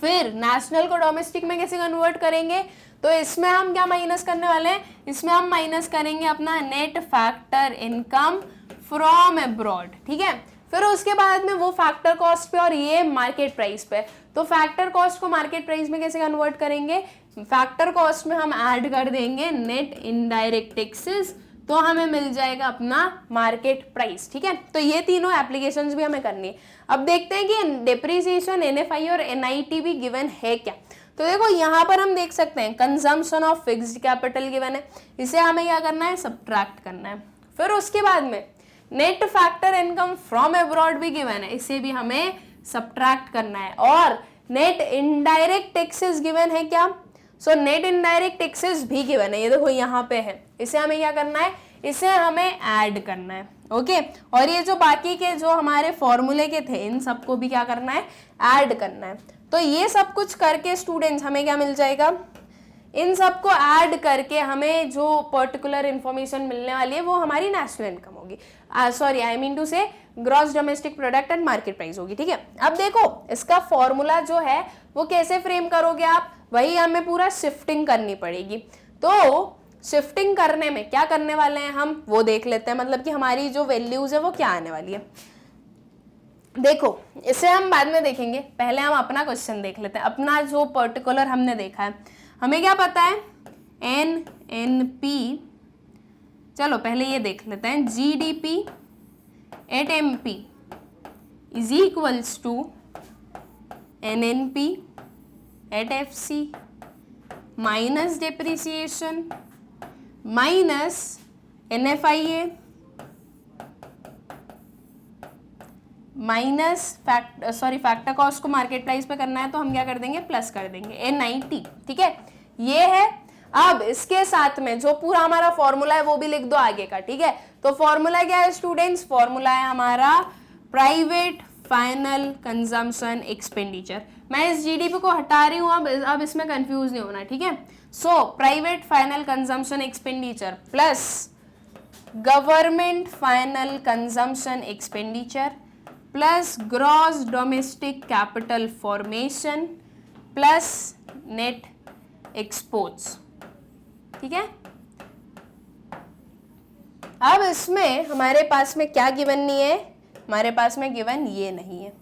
फिर नेशनल को डोमेस्टिक में कैसे कन्वर्ट करेंगे, तो इसमें हम क्या माइनस करने वाले हैं, इसमें हम माइनस करेंगे अपना net factor income from abroad, ठीक है। फिर उसके बाद में वो फैक्टर कॉस्ट पे और ये मार्केट प्राइस पे। तो फैक्टर कॉस्ट को मार्केट प्राइस में कैसे कन्वर्ट करेंगे, फैक्टर कॉस्ट में हम ऐड कर देंगे नेट इनडायरेक्ट टैक्सेस, तो हमें मिल जाएगा अपना मार्केट प्राइस, ठीक है। तो ये तीनों एप्लीकेशंस भी हमें करनी है। अब देखते हैं कि डेप्रिसिएशन, NFI और NIT भी गिवन है क्या। तो देखो यहाँ पर हम देख सकते हैं consumption of fixed capital given है, इसे हमें क्या करना है, सब्ट्रैक्ट करना है। फिर उसके बाद में net factor income from abroad भी गिवन है, इसे भी हमें सब्ट्रैक्ट करना है। और नेट इनडायरेक्ट टैक्सेस गिवन है क्या, सो नेट इनडायरेक्ट टैक्सेस भी गिवन है, ये देखो यहाँ पे है, इसे हमें क्या करना है, इसे हमें ऐड करना है, ओके। और ये जो बाकी के जो हमारे फॉर्मूले के थे, इन सबको भी क्या करना है, ऐड करना है। तो ये सब कुछ करके स्टूडेंट्स हमें क्या मिल जाएगा, इन सबको ऐड करके हमें जो पर्टिकुलर इंफॉर्मेशन मिलने वाली है वो हमारी नेशनल इनकम होगी, सॉरी आई मीन टू से gross domestic product and market price होगी, ठीक है। अब देखो इसका फॉर्मूला जो है वो कैसे फ्रेम करोगे आप, वही हमें पूरा शिफ्टिंग करनी पड़ेगी। तो शिफ्टिंग करने में क्या करने वाले हैं हम, वो देख लेते हैं, मतलब कि हमारी जो वैल्यूज है वो क्या आने वाली है। देखो इसे हम बाद में देखेंगे, पहले हम अपना क्वेश्चन देख लेते हैं। अपना जो पर्टिकुलर हमने देखा है, हमें क्या पता है, NNP, चलो पहले ये देख लेते हैं, GDP at MP is equals to NNP at FC minus depreciation minus NFIA minus factor cost को मार्केट प्राइस पे करना है, तो हम क्या कर देंगे, प्लस कर देंगे NIT, ठीक है। ये है। अब इसके साथ में जो पूरा हमारा फॉर्मूला है वो भी लिख दो आगे का, ठीक है। तो फॉर्मूला क्या है स्टूडेंट्स, फॉर्मूला है हमारा प्राइवेट फाइनल कंजम्पशन एक्सपेंडिचर। मैं इस GDP को हटा रही हूँ, अब इसमें कंफ्यूज नहीं होना, ठीक है। So private final consumption expenditure plus government final consumption expenditure plus gross domestic capital formation plus net exports, ठीक है। अब इसमें हमारे पास में क्या गिवन नहीं है, हमारे पास में गिवन ये नहीं है,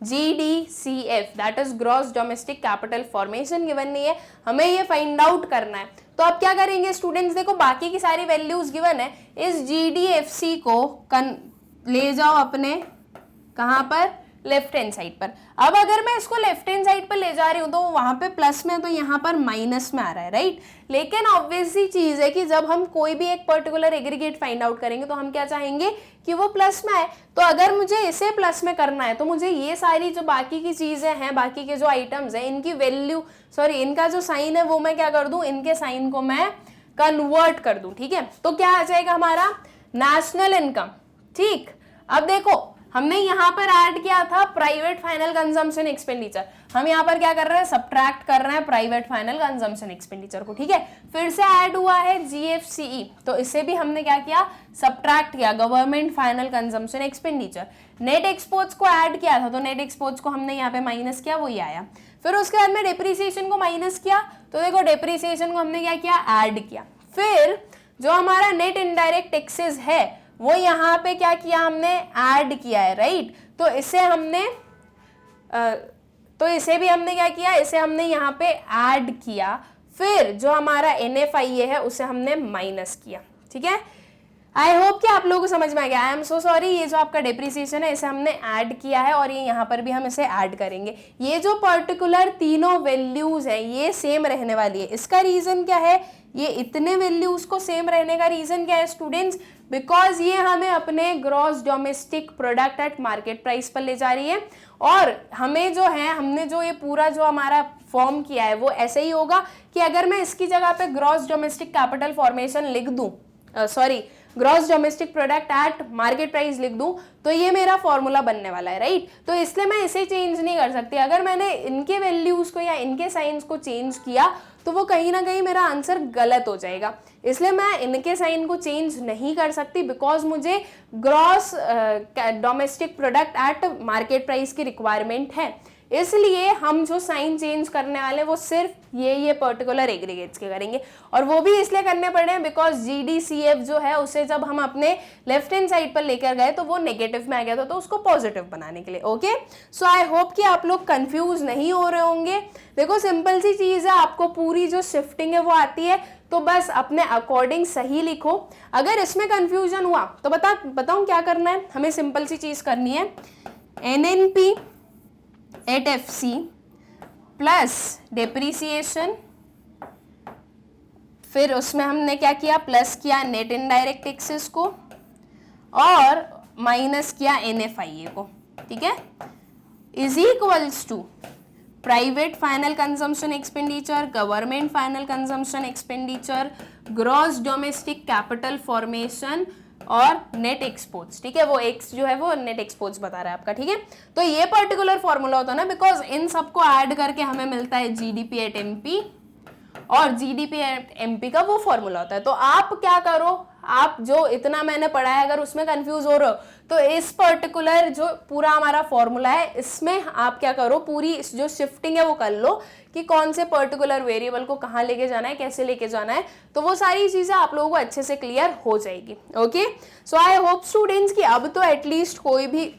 GDCF that is gross domestic capital formation given नहीं है, हमें ये फाइंड आउट करना है। तो अब क्या करेंगे स्टूडेंट्स, देखो बाकी की सारी वैल्यूज गिवन है, इस GDFC को ले जाओ अपने कहाँ पर, लेफ्ट हैंड साइड पर। अब अगर मैं इसको लेफ्ट हैंड साइड पर ले जा रही हूँ तो वहां पे प्लस में, तो यहाँ पर माइनस में आ रहा है, राइट। लेकिन ऑब्वियस सी चीज है कि जब हम कोई भी एक पर्टिकुलर एग्रीगेट फाइंड आउट करेंगे तो हम क्या चाहेंगे कि वो प्लस में आए। तो अगर मुझे इसे प्लस में करना है तो मुझे ये सारी जो बाकी की चीजें हैं, बाकी के जो आइटम्स हैं, इनकी वैल्यू, सॉरी इनका जो साइन है वो मैं क्या कर दूं, इनके साइन को मैं कन्वर्ट कर दूं, ठीक है। तो क्या आ जाएगा हमारा नेशनल इनकम, ठीक। अब देखो हमने यहाँ पर ऐड किया था प्राइवेट फाइनल कंजम्पशन एक्सपेंडिचर, हम यहाँ पर क्या कर रहे हैं, सब्ट्रैक्ट कर रहे हैं प्राइवेट फाइनल कंजम्पशन एक्सपेंडिचर को, ठीक है। फिर से ऐड हुआ है GFCE, तो इसे भी हमने क्या किया, सब्ट्रैक्ट किया, government final consumption expenditure. Net exports को ऐड किया था, तो नेट एक्सपोर्ट्स को हमने यहाँ पे माइनस किया, वही आया। फिर उसके बाद में डिप्रिसिएशन को माइनस किया, तो देखो डिप्रिसिएशन को हमने क्या किया, ऐड किया। फिर जो हमारा नेट इनडायरेक्ट टैक्सेस है वो यहाँ पे क्या किया, हमने ऐड किया है, राइट। तो इसे हमने तो इसे भी हमने क्या किया, इसे हमने यहाँ पे ऐड किया। फिर जो हमारा NFIA है उसे हमने माइनस किया, ठीक है। आई होप कि आप लोगों को समझ में आ गया। आई एम सो सॉरी, ये जो आपका डिप्रिसिएशन है इसे हमने ऐड किया है और ये यहाँ पर भी हम इसे ऐड करेंगे। ये जो पर्टिकुलर तीनों वैल्यूज है ये सेम रहने वाली है। इसका रीजन क्या है, ये इतने वैल्यूज को सेम रहने का रीजन क्या है स्टूडेंट्स, बिकॉज ये हमें अपने gross domestic product at market price पर ले जा रही है। और हमें जो है, हमने जो ये पूरा जो हमारा फॉर्म किया है वो ऐसे ही होगा कि अगर मैं इसकी जगह पे ग्रॉस डोमेस्टिक कैपिटल फॉर्मेशन लिख दूं, sorry gross domestic product at market price लिख दूं तो ये मेरा फॉर्मूला बनने वाला है, राइट। तो इसलिए मैं इसे चेंज नहीं कर सकती। अगर मैंने इनके वैल्यूज को या इनके साइंस को चेंज किया तो वो कहीं ना कहीं मेरा आंसर गलत हो जाएगा, इसलिए मैं इनके साइन को चेंज नहीं कर सकती बिकॉज मुझे gross domestic product at market price की रिक्वायरमेंट है। इसलिए हम जो साइन चेंज करने वाले वो सिर्फ ये पर्टिकुलर एग्रीगेट्स के करेंगे, और वो भी इसलिए करने पड़े हैं बिकॉज GDCF जो है उसे जब हम अपने लेफ्ट हैंड साइड पर लेकर गए तो वो नेगेटिव में आ गया था, तो उसको पॉजिटिव बनाने के लिए। ओके, सो आई होप कि आप लोग कंफ्यूज नहीं हो रहे होंगे। देखो सिंपल सी चीज है, आपको पूरी जो शिफ्टिंग है वो आती है, तो बस अपने अकॉर्डिंग सही लिखो। अगर इसमें कंफ्यूजन हुआ तो बताऊं क्या करना है। हमें सिंपल सी चीज करनी है, NNP at FC plus depreciation, फिर उसमें हमने क्या किया, प्लस किया नेट इनडायरेक्ट टैक्सेस को और माइनस किया NFIA को, ठीक है, is equals to private final consumption expenditure, government final consumption expenditure, gross domestic capital formation और नेट एक्सपोर्ट्स, ठीक है। वो एक्स जो है वो नेट एक्सपोर्ट्स बता रहा है आपका, ठीक है। तो ये पर्टिकुलर फॉर्मूला होता है ना, बिकॉज इन सबको ऐड करके हमें मिलता है GDP एट MP, और GDP एट MP का वो फॉर्मूला होता है। तो आप क्या करो, आप जो इतना मैंने पढ़ा है अगर उसमें कंफ्यूज हो रहे हो तो इस पर्टिकुलर जो पूरा हमारा फॉर्मूला है इसमें आप क्या करो, पूरी जो शिफ्टिंग है वो कर लो कि कौन से पर्टिकुलर वेरिएबल को कहाँ लेके जाना है, कैसे लेके जाना है, तो वो सारी चीजें आप लोगों को अच्छे से क्लियर हो जाएगी। Okay, so I hope students कि अब तो एटलीस्ट कोई भी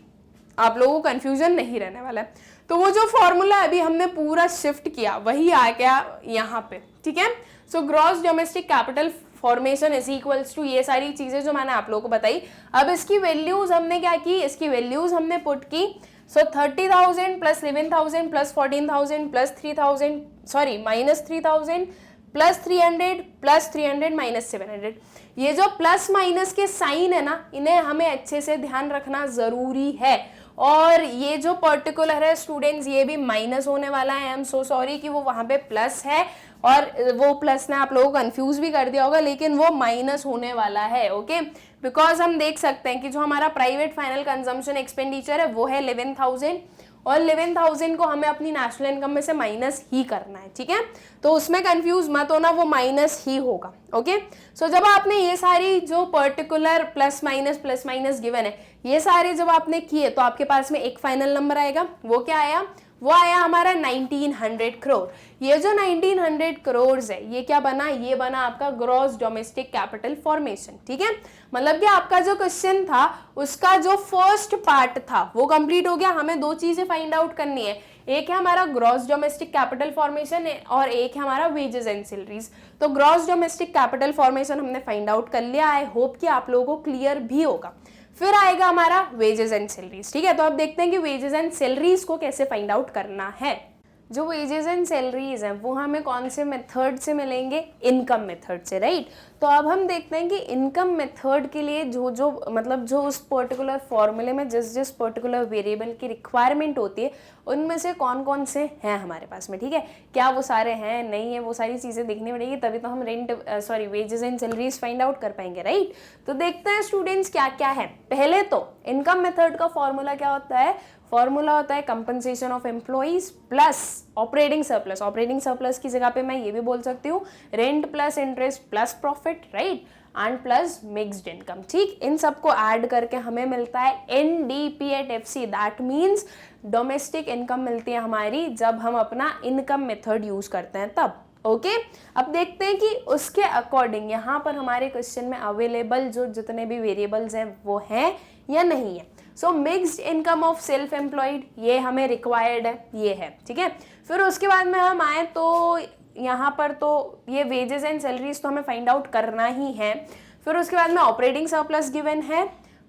आप लोगों को कंफ्यूजन नहीं रहने वाला है। तो वो जो फॉर्मूला अभी हमने पूरा शिफ्ट किया वही आ गया यहाँ पे, ठीक है। So gross domestic capital formation is equals to ये सारी चीजें जो मैंने आप लोगों को बताई। अब इसकी वैल्यूज हमने क्या की, इसकी वैल्यूज हमने पुट की। सो 30,000 plus 11,000 plus 14,000 plus 3,000 sorry minus 3,000 plus 300 plus 300 minus 700। ये जो प्लस माइनस के साइन है ना, इन्हें हमें अच्छे से ध्यान रखना जरूरी है। और ये जो पर्टिकुलर है स्टूडेंट्स, ये भी माइनस होने वाला है। आई एम सो सॉरी कि वो वहां पे प्लस है और वो प्लस ने आप लोगों को कंफ्यूज भी कर दिया होगा, लेकिन वो माइनस होने वाला है। ओके, बिकॉज हम देख सकते हैं कि जो हमारा प्राइवेट फाइनल कंजम्पशन एक्सपेंडिचर है वो है 11,000 और 11,000 को हमें अपनी नेशनल इनकम में से माइनस ही करना है, ठीक है। तो उसमें कंफ्यूज मत होना, वो माइनस ही होगा। ओके, सो जब आपने ये सारी जो पर्टिकुलर प्लस माइनस गिवन है ये सारे जब आपने किए तो आपके पास में एक फाइनल नंबर आएगा। वो क्या आया, वो आया हमारा 1900 करोड़। ये जो 1900 करोड़ है ये क्या बना, ये बना आपका ग्रॉस डोमेस्टिक कैपिटल फॉर्मेशन, ठीक है। मतलब कि आपका जो क्वेश्चन था उसका जो फर्स्ट पार्ट था वो कंप्लीट हो गया। हमें दो चीजें फाइंड आउट करनी है, एक है हमारा ग्रॉस डोमेस्टिक कैपिटल फॉर्मेशन और एक है हमारा वेजेस एंड सैलरीज। तो ग्रॉस डोमेस्टिक कैपिटल फॉर्मेशन हमने फाइंड आउट कर लिया। आई होप कि आप लोगों को क्लियर भी होगा। फिर आएगा हमारा वेजेस एंड सैलरीज, ठीक है। तो अब देखते हैं कि वेजेस एंड सैलरीज को कैसे फाइंड आउट करना है। जो वेजेस एंड सैलरीज हैं वो हमें कौन से मेथड से मिलेंगे, इनकम मेथड से, राइट। तो अब हम देखते हैं कि इनकम मेथड के लिए जो उस पर्टिकुलर फॉर्मूले में जिस पर्टिकुलर वेरिएबल की रिक्वायरमेंट होती है उनमें से कौन कौन से हैं हमारे पास में, ठीक है। क्या वो सारे हैं, नहीं है, वो सारी चीज़ें देखनी पड़ेगी, तभी तो हम wages and salaries find out कर पाएंगे, राइट। तो देखते हैं स्टूडेंट्स क्या क्या है। पहले तो इनकम मेथड का फॉर्मूला क्या होता है, फॉर्मूला होता है compensation of employees plus operating surplus. Operating surplus की जगह पे मैं ये भी बोल सकती हूँ rent plus interest plus profit, right, and plus mixed income, ठीक। इन सबको ऐड करके हमें मिलता है NDP at FC। That means domestic income मिलती है हमारी जब हम अपना इनकम मेथड यूज करते हैं तब। ओके, अब देखते हैं कि उसके अकॉर्डिंग यहाँ पर हमारे क्वेश्चन में अवेलेबल जो जितने भी वेरिएबल्स हैं वो हैं या नहीं है। सो mixed income of self employed ये हमें रिक्वायर्ड है, ये है, ठीक है। फिर उसके बाद में हम आए तो यहाँ पर तो ये वेजेस एंड सैलरीज तो हमें फाइंड आउट करना ही है। फिर उसके बाद में ऑपरेटिंग सरप्लस गिवन है,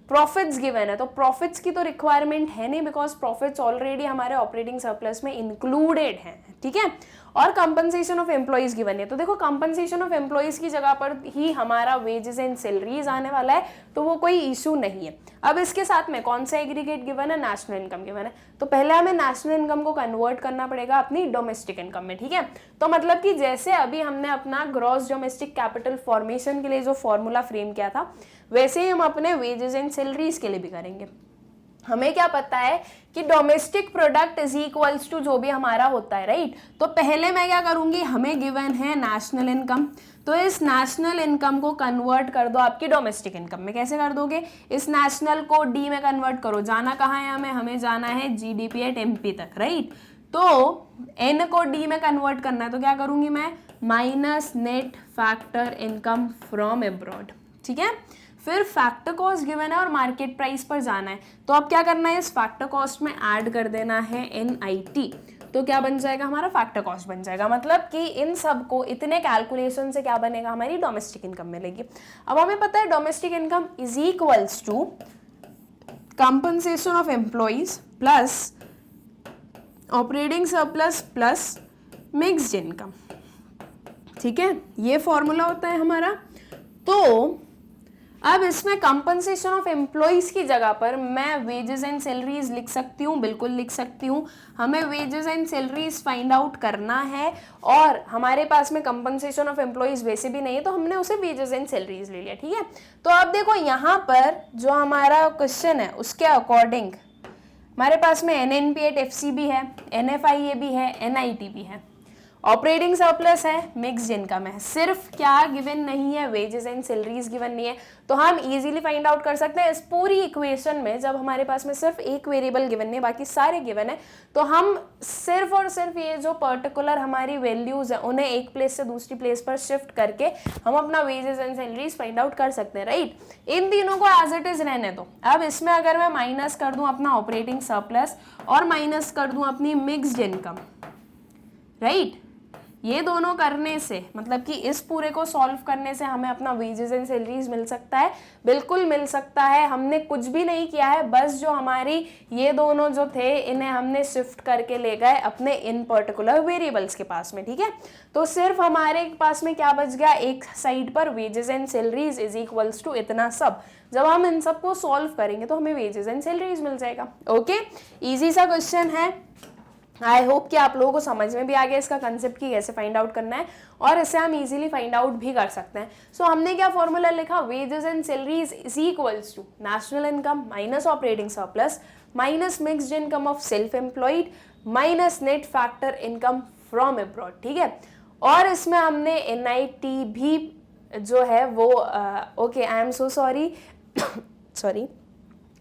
प्रॉफिट्स गिवन है। तो प्रॉफिट्स की तो रिक्वायरमेंट है नहीं बिकॉज प्रॉफिट्स ऑलरेडी हमारे ऑपरेटिंग सरप्लस में इंक्लूडेड हैं, ठीक है। और कंपनसेशन ऑफ एम्प्लॉइज गिवन है। तो देखो कंपनसेशन ऑफ एम्प्लॉइज की जगह पर ही हमारा वेजेस एंड सैलरीज आने वाला है, तो वो कोई इशू नहीं है। अब इसके साथ में कौन सा एग्रीगेट गिवन है, नेशनल इनकम गिवन है। तो पहले हमें नेशनल इनकम को कन्वर्ट करना पड़ेगा अपनी डोमेस्टिक इनकम में, ठीक है। तो मतलब कि जैसे अभी हमने अपना ग्रॉस डोमेस्टिक कैपिटल फॉर्मेशन के लिए जो फॉर्मूला फ्रेम किया था, वैसे ही हम अपने वेजेस एंड सैलरीज के लिए भी करेंगे। हमें क्या पता है कि domestic product is equals to जो भी हमारा होता है, राइट। तो पहले मैं क्या करूंगी, हमें गिवन है नेशनल इनकम, तो इस नेशनल इनकम को कन्वर्ट कर दो आपकी डोमेस्टिक इनकम में। कैसे कर दोगे, इस नेशनल को डी में कन्वर्ट करो। जाना कहाँ है हमें जाना है जीडीपी एट एमपी तक, राइट। तो एन को डी में कन्वर्ट करना है, तो क्या करूंगी मैं, minus net factor income from abroad, ठीक है। फिर फैक्टर कॉस्ट गिवन है और मार्केट प्राइस पर जाना है, तो अब क्या करना है, इस फैक्टर कॉस्ट में ऐड कर देना है NIT, तो क्या बन जाएगा, हमारा फैक्टर कॉस्ट बन जाएगा। मतलब कि इन सब को इतने कैलकुलेशन से क्या बनेगा, हमारी डोमेस्टिक इनकम मिलेगी। अब हमें पता है domestic income is equals to compensation of employees plus operating surplus plus mixed income, ठीक है, ये फॉर्मूला होता है हमारा। तो अब इसमें कंपनसेशन ऑफ एम्प्लॉइज की जगह पर मैं वेजेस एंड सैलरीज लिख सकती हूँ, बिल्कुल लिख सकती हूँ। हमें wages and salaries find out करना है और हमारे पास में कंपनसेशन ऑफ एम्प्लॉइज वैसे भी नहीं है, तो हमने उसे वेजेस एंड सैलरीज ले लिया, ठीक है। तो अब देखो यहाँ पर जो हमारा क्वेश्चन है उसके अकॉर्डिंग हमारे पास में NNP8FC भी है, NFIA भी है, NIT भी है, ऑपरेटिंग सरप्लस है, मिक्स्ड इनकम है। सिर्फ क्या गिवन नहीं है, वेजेस एंड सैलरीज गिवन नहीं है। तो हम इजीली फाइंड आउट कर सकते हैं इस पूरी इक्वेशन में, जब हमारे पास में सिर्फ एक वेरिएबल गिवन नहीं है, बाकी सारे गिवन है, तो हम सिर्फ और सिर्फ ये जो पर्टिकुलर हमारी वैल्यूज है उन्हें एक प्लेस से दूसरी प्लेस पर शिफ्ट करके हम अपना wages and salaries find out कर सकते हैं, राइट। इन तीनों को एज इट इज रहने दो। अब इसमें अगर मैं माइनस कर दूं अपना ऑपरेटिंग सरप्लस और माइनस कर दूं अपनी मिक्स्ड इनकम, राइट, ये दोनों करने से मतलब कि इस पूरे को सॉल्व करने से हमें अपना वेजेस एंड सैलरीज मिल सकता है, बिल्कुल मिल सकता है। हमने कुछ भी नहीं किया है, बस जो हमारी ये दोनों जो थे इन्हें हमने शिफ्ट करके ले गए अपने इन पर्टिकुलर वेरिएबल्स के पास में, ठीक है। तो सिर्फ हमारे पास में क्या बच गया, एक साइड पर wages and salaries is equals to इतना सब। जब हम इन सब को सॉल्व करेंगे तो हमें वेजेस एंड सैलरीज मिल जाएगा। ओके, इजी सा क्वेश्चन है। आई होप कि आप लोगों को समझ में भी आ गया इसका कंसेप्ट कि कैसे फाइंड आउट करना है, और इससे हम इजीली फाइंड आउट भी कर सकते हैं। सो हमने क्या फॉर्मूला लिखा, wages and salaries is equals to national income minus operating surplus minus mixed income of self employed minus net factor income from abroad, ठीक है। और इसमें हमने NIT भी जो है वो okay, I am so sorry sorry,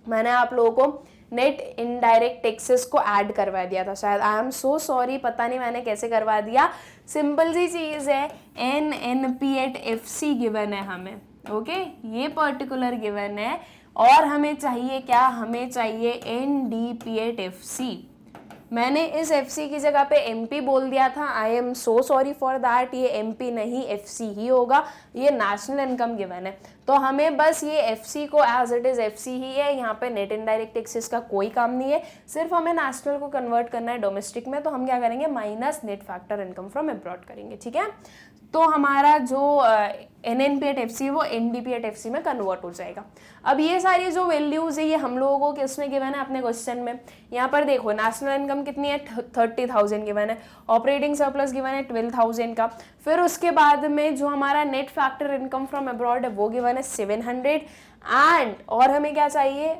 मैंने आप लोगों को नेट इनडायरेक्ट टैक्सेस को ऐड करवा दिया था शायद, आई एम सो सॉरी, पता नहीं मैंने कैसे करवा दिया। सिंपल सी चीज़ है, NNP8FC गिवन है हमें, ओके, ये पर्टिकुलर गिवन है, और हमें चाहिए क्या, हमें चाहिए NDP8FC। मैंने इस FC की जगह पे MP बोल दिया था, I am so sorry for that, ये MP नहीं FC ही होगा, ये नेशनल इनकम गिवन है। तो हमें बस ये FC को एज इट इज FC ही है, यहाँ पे नेट इनडायरेक्ट टैक्सेस का कोई काम नहीं है, सिर्फ हमें नेशनल को कन्वर्ट करना है डोमेस्टिक में। तो हम क्या करेंगे, minus net factor income from abroad करेंगे, ठीक है। तो हमारा जो NNP8FC वो NDP8FC में कन्वर्ट हो जाएगा। अब ये सारी जो वैल्यूज है ये हम लोगों को किसमें गिवन है, अपने क्वेश्चन में। यहाँ पर देखो नेशनल इनकम कितनी है, 30,000 गिवन है, ऑपरेटिंग सरप्लस गिवन है 12,000 का, फिर उसके बाद में जो हमारा net factor income from abroad है वो गिवन है 700, एंड और हमें क्या चाहिए,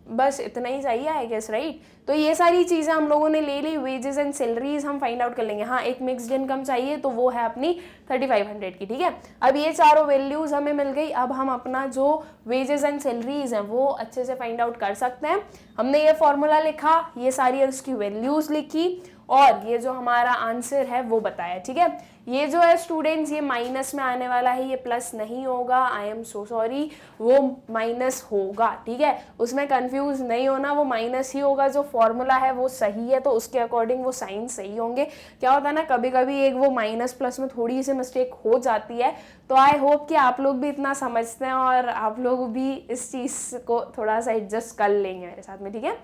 बस इतना ही चाहिए आई गेस, राइट। तो ये सारी चीज़ें हम लोगों ने ले ली, वेजेस एंड सैलरीज हम फाइंड आउट कर लेंगे। हाँ, एक मिक्स्ड इनकम चाहिए तो वो है अपनी 3500 की, ठीक है। अब ये चारों वैल्यूज हमें मिल गई, अब हम अपना जो वेजेस एंड सैलरीज हैं वो अच्छे से फाइंड आउट कर सकते हैं। हमने ये फॉर्मूला लिखा, ये सारी उसकी वैल्यूज लिखी, और ये जो हमारा आंसर है वो बताया, ठीक है। ये जो है स्टूडेंट्स, ये माइनस में आने वाला है, ये प्लस नहीं होगा, आई एम सो सॉरी, वो माइनस होगा, ठीक है। उसमें कंफ्यूज नहीं होना, वो माइनस ही होगा। जो फॉर्मूला है वो सही है तो उसके अकॉर्डिंग वो साइन सही होंगे। क्या होता है ना, कभी कभी एक वो माइनस प्लस में थोड़ी सी मिस्टेक हो जाती है। तो आई होप कि आप लोग भी इतना समझते हैं और आप लोग भी इस चीज़ को थोड़ा सा एडजस्ट कर लेंगे मेरे साथ में, ठीक है।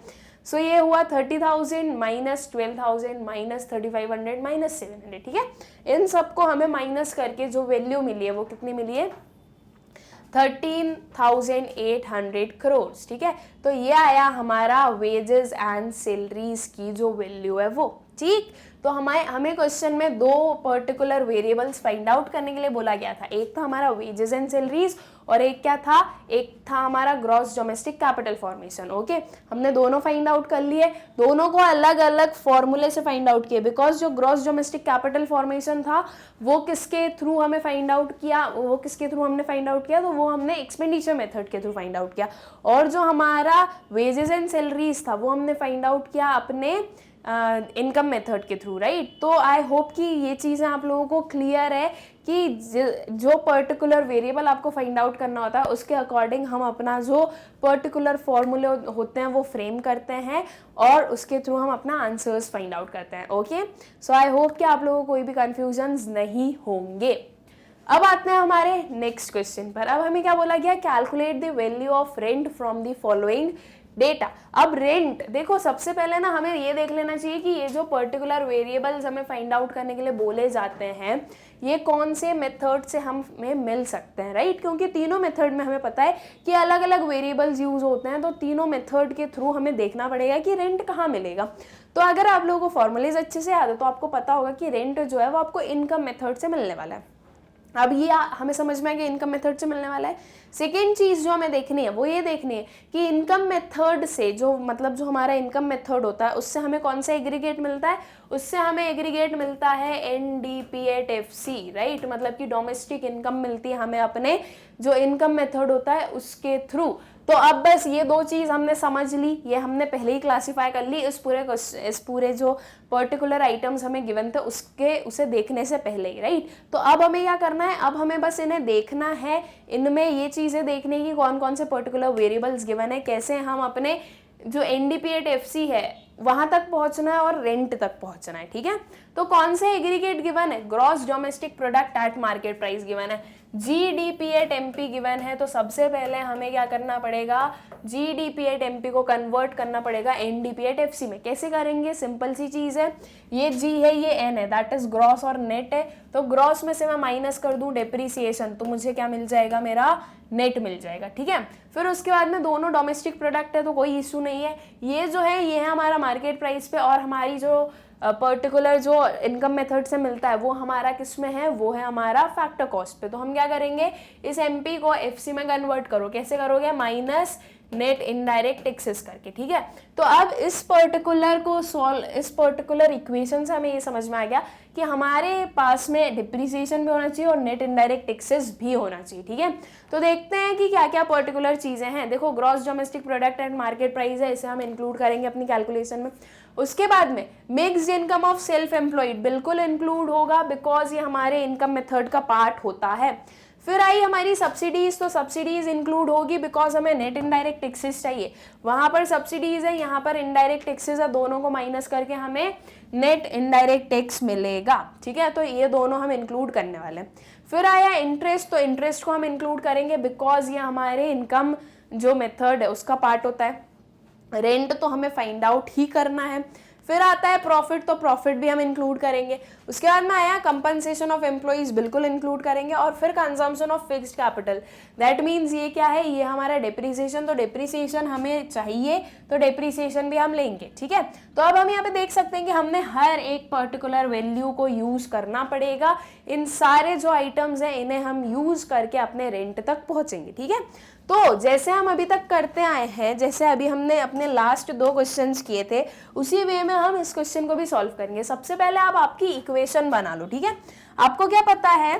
सो ये हुआ 30,000 माइनस 12,000 माइनस 3,500 माइनस 700, ठीक है। इन सबको हमें माइनस करके जो वैल्यू मिली है वो कितनी मिली है, 13,800 करोड़, ठीक है। तो ये आया हमारा वेजेस एंड सैलरीज की जो वैल्यू है वो, ठीक। तो हमें क्वेश्चन में दो पर्टिकुलर वेरिएबल्स फाइंड आउट करने के लिए बोला गया था, एक था हमारा वेजेस एंड सैलरीज और एक क्या था, एक था हमारा gross domestic capital formation. Okay, हमने दोनों फाइंड आउट कर लिए, दोनों को अलग अलग फॉर्मूले से फाइंड आउट किए, बिकॉज जो ग्रॉस डोमेस्टिक कैपिटल फॉर्मेशन था वो किसके थ्रू हमें फाइंड आउट किया, तो वो हमने एक्सपेंडिचर मेथड के थ्रू फाइंड आउट किया, और जो हमारा वेजेस एंड सैलरीज था वो हमने फाइंड आउट किया अपने इनकम मेथड के थ्रू, राइट। तो आई होप कि ये चीज़ें आप लोगों को क्लियर है कि जो पर्टिकुलर वेरिएबल आपको फाइंड आउट करना होता है उसके अकॉर्डिंग हम अपना जो पर्टिकुलर फॉर्मूले होते हैं वो फ्रेम करते हैं और उसके थ्रू हम अपना आंसर्स फाइंड आउट करते हैं। ओके, सो आई होप कि आप लोगों को कोई भी कन्फ्यूजन्स नहीं होंगे। अब आते हैं हमारे नेक्स्ट क्वेश्चन पर। अब हमें क्या बोला गया, calculate the value of rent from the following data. अब रेंट देखो, सबसे पहले ना हमें ये देख लेना चाहिए कि ये जो पर्टिकुलर वेरिएबल्स हमें फाइंड आउट करने के लिए बोले जाते हैं ये कौन से मेथड से हमें मिल सकते हैं, राइट। क्योंकि तीनों मेथड में हमें पता है कि अलग अलग वेरिएबल्स यूज होते हैं, तो तीनों मेथड के थ्रू हमें देखना पड़ेगा कि रेंट कहाँ मिलेगा। तो अगर आप लोगों को फॉर्मूलेज अच्छे से याद है तो आपको पता होगा कि रेंट जो है वो आपको इनकम मेथड से मिलने वाला है। अब ये हमें समझ में आ गया इनकम मेथड से मिलने वाला है। सेकेंड चीज़ जो हमें देखनी है वो ये देखनी है कि इनकम मेथड से जो हमारा इनकम मेथड होता है उससे हमें कौन सा एग्रीगेट मिलता है, उससे हमें एग्रीगेट मिलता है NDPAT-FC, राइट। मतलब कि डोमेस्टिक इनकम मिलती है हमें अपने जो इनकम मेथड होता है उसके थ्रू। तो अब बस ये दो चीज़ हमने समझ ली, ये हमने पहले ही क्लासीफाई कर ली इस पूरे जो पर्टिकुलर आइटम्स हमें गिवन थे उसे देखने से पहले ही, राइट। तो अब हमें क्या करना है, अब हमें बस इन्हें देखना है, इनमें ये चीज़ें देखने की कौन कौन से पर्टिकुलर वेरिएबल्स गिवन है, कैसे हम अपने जो NDPAT-FC है वहां तक पहुंचना है और रेंट तक पहुंचना है, ठीक है। तो कौन से एग्रीगेट गिवन है, gross domestic product at market price given है, GDP@MP गिवन है। तो सबसे पहले हमें क्या करना पड़ेगा, GDP@MP को कन्वर्ट करना पड़ेगा NDPAT-FC में। कैसे करेंगे, सिंपल सी चीज़ है, ये G है ये N है, दैट इज ग्रॉस और नेट है। तो ग्रॉस में से मैं माइनस कर दूं डेप्रीसिएशन तो मुझे क्या मिल जाएगा, मेरा नेट मिल जाएगा, ठीक है। फिर उसके बाद में दोनों डोमेस्टिक प्रोडक्ट है तो कोई इशू नहीं है। ये जो है ये है हमारा मार्केट प्राइस पे, और हमारी जो पर्टिकुलर जो इनकम मेथड से मिलता है वो हमारा किस में है, वो है हमारा फैक्टर कॉस्ट पे। तो हम क्या करेंगे, इस MP को FC में कन्वर्ट करो, कैसे करोगे, माइनस नेट इनडायरेक्ट टैक्सेस करके, ठीक है। तो अब इस पर्टिकुलर इक्वेशन से हमें ये समझ में आ गया कि हमारे पास में डिप्रिसिएशन भी होना चाहिए और नेट इनडायरेक्ट टैक्सेस भी होना चाहिए, ठीक है। तो देखते हैं कि क्या क्या पर्टिकुलर चीज़ें हैं। देखो, gross domestic product and market price है, इसे हम इंक्लूड करेंगे अपनी कैलकुलेशन में। उसके बाद में mixed income of self employed बिल्कुल इंक्लूड होगा, बिकॉज ये हमारे इनकम मेथड का पार्ट होता है। फिर आई हमारी सब्सिडीज, तो सब्सिडीज इंक्लूड होगी बिकॉज हमें नेट इनडायरेक्ट टैक्सेस चाहिए, वहां पर सब्सिडीज है, यहाँ पर इनडायरेक्ट टैक्सेस है, दोनों को माइनस करके हमें नेट इनडायरेक्ट टैक्स मिलेगा, ठीक है। तो ये दोनों हम इंक्लूड करने वाले हैं। फिर आया इंटरेस्ट, तो इंटरेस्ट को हम इंक्लूड करेंगे बिकॉज ये हमारे इनकम जो मेथड है उसका पार्ट होता है। रेंट तो हमें फाइंड आउट ही करना है। फिर आता है प्रॉफिट, तो प्रॉफिट भी हम इंक्लूड करेंगे। उसके बाद में आया कंपनसेशन ऑफ एम्प्लॉइज, बिल्कुल इंक्लूड करेंगे। और फिर consumption of fixed capital, that means ये क्या है, ये हमारा डेप्रीसिएशन, तो डेप्रीसिएशन हमें चाहिए तो डेप्रीसिएशन भी हम लेंगे, ठीक है। तो अब हम यहाँ पे देख सकते हैं कि हमने हर एक पर्टिकुलर वैल्यू को यूज करना पड़ेगा। इन सारे जो आइटम्स हैं इन्हें हम यूज करके अपने रेंट तक पहुंचेंगे, ठीक है। तो जैसे हम अभी तक करते आए हैं, जैसे अभी हमने अपने लास्ट दो क्वेश्चंस किए थे, उसी वे में हम इस क्वेश्चन को भी सॉल्व करेंगे। सबसे पहले आप आपकी इक्वेशन बना लो, ठीक है। आपको क्या पता है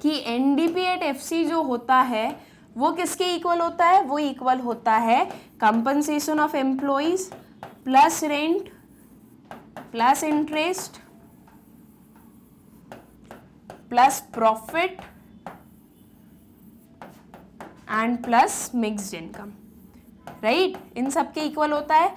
कि NDPAT-FC जो होता है वो किसके इक्वल होता है, वो इक्वल होता है compensation of employees plus rent plus interest plus profit and plus mixed income, right. इन सब के इक्वल होता है।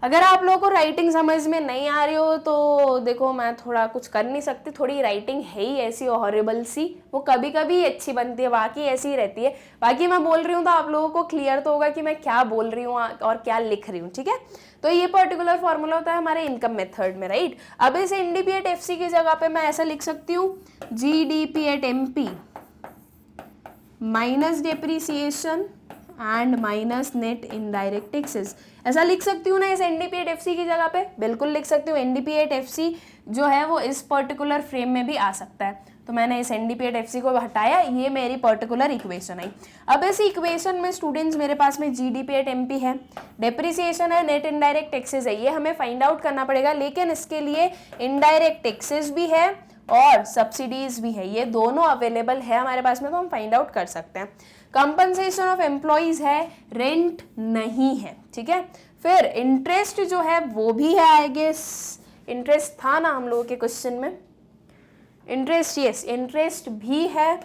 अगर आप लोगों को राइटिंग समझ में नहीं आ रही हो तो देखो मैं थोड़ा कुछ कर नहीं सकती, थोड़ी राइटिंग है ही ऐसी हॉरिबल सी, वो कभी कभी अच्छी बनती है, बाकी ऐसी ही रहती है। बाकी मैं बोल रही हूँ तो आप लोगों को क्लियर तो होगा कि मैं क्या बोल रही हूँ और क्या लिख रही हूँ, ठीक है। तो ये पर्टिकुलर फॉर्मूला होता है हमारे इनकम मेथड में, राइट। अब इस एनडीपी एट एफसी की जगह पे मैं ऐसा लिख सकती हूँ, GDP at MP minus depreciation and minus net indirect taxes. ऐसा लिख सकती हूँ ना इस एनडीपी एट एफसी की जगह पे, बिल्कुल लिख सकती हूँ। एनडीपी एट एफसी जो है वो इस पर्टिकुलर फ्रेम में भी आ सकता है, तो मैंने इस एनडीपी एट एफसी को हटाया, ये मेरी पर्टिकुलर इक्वेशन आई। अब इस इक्वेशन में स्टूडेंट्स मेरे पास में जीडीपी एट एमपी है, डेप्रीसिएशन है, नेट इनडायरेक्ट टैक्सेस है, ये हमें फाइंड आउट करना पड़ेगा। लेकिन इसके लिए इनडायरेक्ट टैक्सेस भी है और सब्सिडीज भी है, ये दोनों अवेलेबल है हमारे पास में, तो हम फाइंड आउट कर सकते हैं। कंपनसेशन ऑफ एम्प्लॉइज है, रेंट नहीं है, ठीक है। फिर इंटरेस्ट जो है वो भी है, आई गेस इंटरेस्ट था ना हम लोगों के क्वेश्चन में, इंटरेस्ट, यस इंटरेस्ट भी है।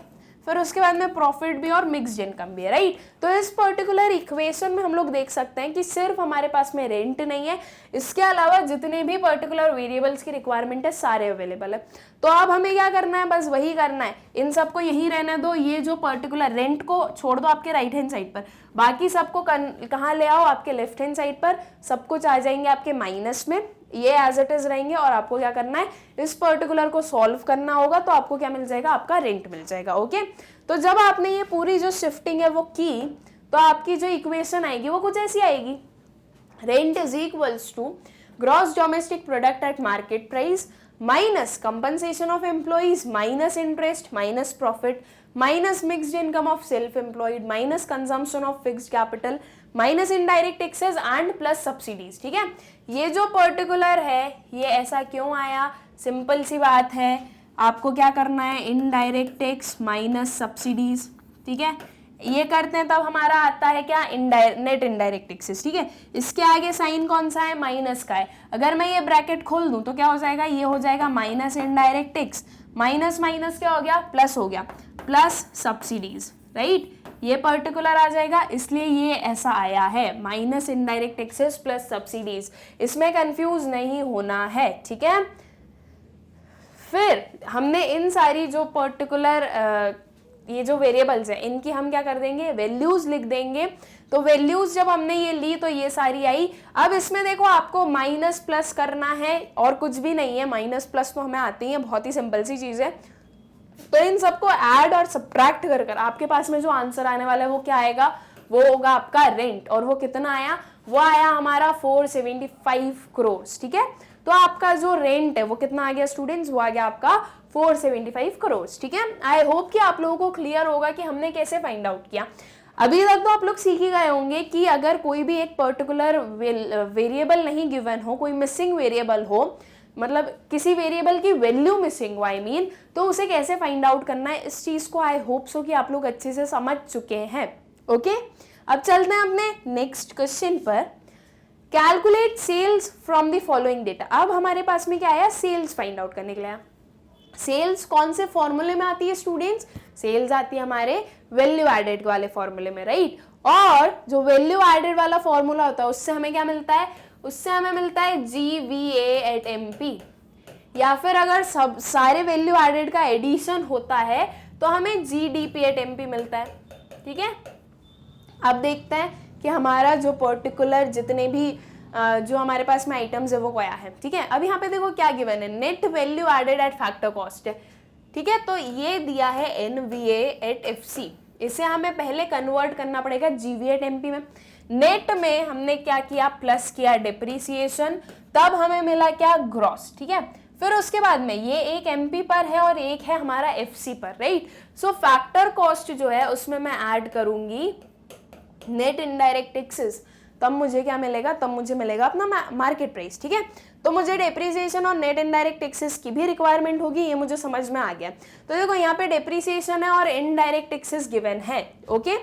फिर उसके बाद में प्रॉफिट भी और मिक्स्ड इनकम भी है, राइट। तो इस पर्टिकुलर इक्वेशन में हम लोग देख सकते हैं कि सिर्फ हमारे पास में रेंट नहीं है, इसके अलावा जितने भी पर्टिकुलर वेरिएबल्स की रिक्वायरमेंट है सारे अवेलेबल है। तो अब हमें क्या करना है, बस वही करना है, इन सबको यहीं रहने दो, ये जो पर्टिकुलर रेंट को छोड़ दो आपके राइट हैंड साइड पर, बाकी सबको कहाँ ले आओ, आपके लेफ्ट हैंड साइड पर, सब कुछ आ जाएंगे आपके माइनस में, ये एज इट इज रहेंगे। और आपको क्या करना है, इस पर्टिकुलर को सॉल्व करना होगा, तो आपको क्या मिल जाएगा, आपका रेंट मिल जाएगा, ओके। तो जब आपने ये पूरी जो शिफ्टिंग है वो की, तो आपकी जो इक्वेशन आएगी वो कुछ ऐसी आएगी, rent is equals to gross domestic product at market price minus compensation of employees minus interest minus profit minus mixed income of self employed minus consumption of fixed capital minus indirect taxes and plus subsidies, ठीक है। ये जो particular है ये ऐसा क्यों आया, simple सी बात है, आपको क्या करना है, इनडायरेक्ट टैक्स माइनस सब्सिडीज, ठीक है। ये करते हैं तब हमारा आता है क्या, नेट इनडायरेक्ट टैक्सेस, ठीक है। इसके आगे साइन कौन सा है, माइनस का है। अगर मैं ये ब्रैकेट खोल दूं तो क्या हो जाएगा, ये हो जाएगा minus indirect tax, minus minus क्या हो गया, प्लस हो गया, प्लस सब्सिडीज, राइट। ये पर्टिकुलर आ जाएगा, इसलिए ये ऐसा आया है, minus indirect taxes plus subsidies. इसमें कंफ्यूज नहीं होना है, ठीक है। फिर हमने इन सारी जो पर्टिकुलर ये जो वेरिएबल्स है इनकी हम क्या कर देंगे, वैल्यूज लिख देंगे। तो वैल्यूज जब हमने ये ली तो ये सारी आई। अब इसमें देखो आपको माइनस प्लस करना है और कुछ भी नहीं है, माइनस प्लस तो हमें आती है, बहुत ही सिंपल सी चीज है। तो इन सबको ऐड और सब्ट्रैक्ट कर कर आपके पास में जो आंसर आने वाला है वो क्या आएगा, वो होगा आपका रेंट। और वो कितना आया, वो आया हमारा 475 करोड़, ठीक है। तो आपका जो रेंट है वो कितना आ गया स्टूडेंट्स, वो आ गया आपका 475 करोड़, ठीक है। आई होप कि आप लोगों को क्लियर होगा कि हमने कैसे फाइंड आउट किया। अभी तक तो आप लोग सीख ही गए होंगे कि अगर कोई भी एक पर्टिकुलर वेरिएबल नहीं गिवन हो, कोई मिसिंग वेरिएबल हो, मतलब किसी वेरिएबल की वैल्यू मिसिंग हो, आई मीन, तो उसे कैसे फाइंड आउट करना है, इस चीज को आई होप सो कि आप लोग अच्छे से समझ चुके हैं, ओके। अब चलते हैं अपने नेक्स्ट क्वेश्चन पर। Calculate sales from the following data. अब हमारे पास में क्या आया, सेल्स फाइंड आउट करने के लिए। सेल्स कौन से फॉर्मूले में आती है स्टूडेंट्स, सेल्स आती है हमारे वैल्यू एडेड वाले फॉर्मूले में, राइट। और जो वैल्यू एडेड वाला फॉर्मूला होता है उससे हमें क्या मिलता है, उससे हमें मिलता है GVA एट MP, या फिर अगर सब सारे वैल्यू एडेड का एडिशन होता है तो हमें GDP एट MP मिलता है, ठीक है। अब देखते हैं कि हमारा जो पर्टिकुलर जितने भी जो हमारे पास में आइटम्स है वो क्या है, ठीक है। अब यहाँ पे देखो क्या गिवन है, net value added at factor cost है, ठीक है। तो ये दिया है NVA एट FC, इसे हमें पहले कन्वर्ट करना पड़ेगा GVA एट MP में। नेट में हमने क्या किया, प्लस किया डेप्रीसिएशन, तब हमें मिला क्या, ग्रॉस, ठीक है। फिर उसके बाद में ये एक MP पर है और एक है हमारा FC पर, राइट। सो फैक्टर कॉस्ट जो है उसमें मैं ऐड करूंगी नेट इनडायरेक्ट टैक्सेस, तब मुझे क्या मिलेगा, तब मुझे मिलेगा अपना मार्केट प्राइस, ठीक है। तो मुझे डेप्रीसिएशन और नेट इनडायरेक्ट टैक्सेस की भी रिक्वायरमेंट होगी, ये मुझे समझ में आ गया। तो देखो यहाँ पे डेप्रीसिएशन है और इनडायरेक्ट टैक्सेस गिवन है, ओके।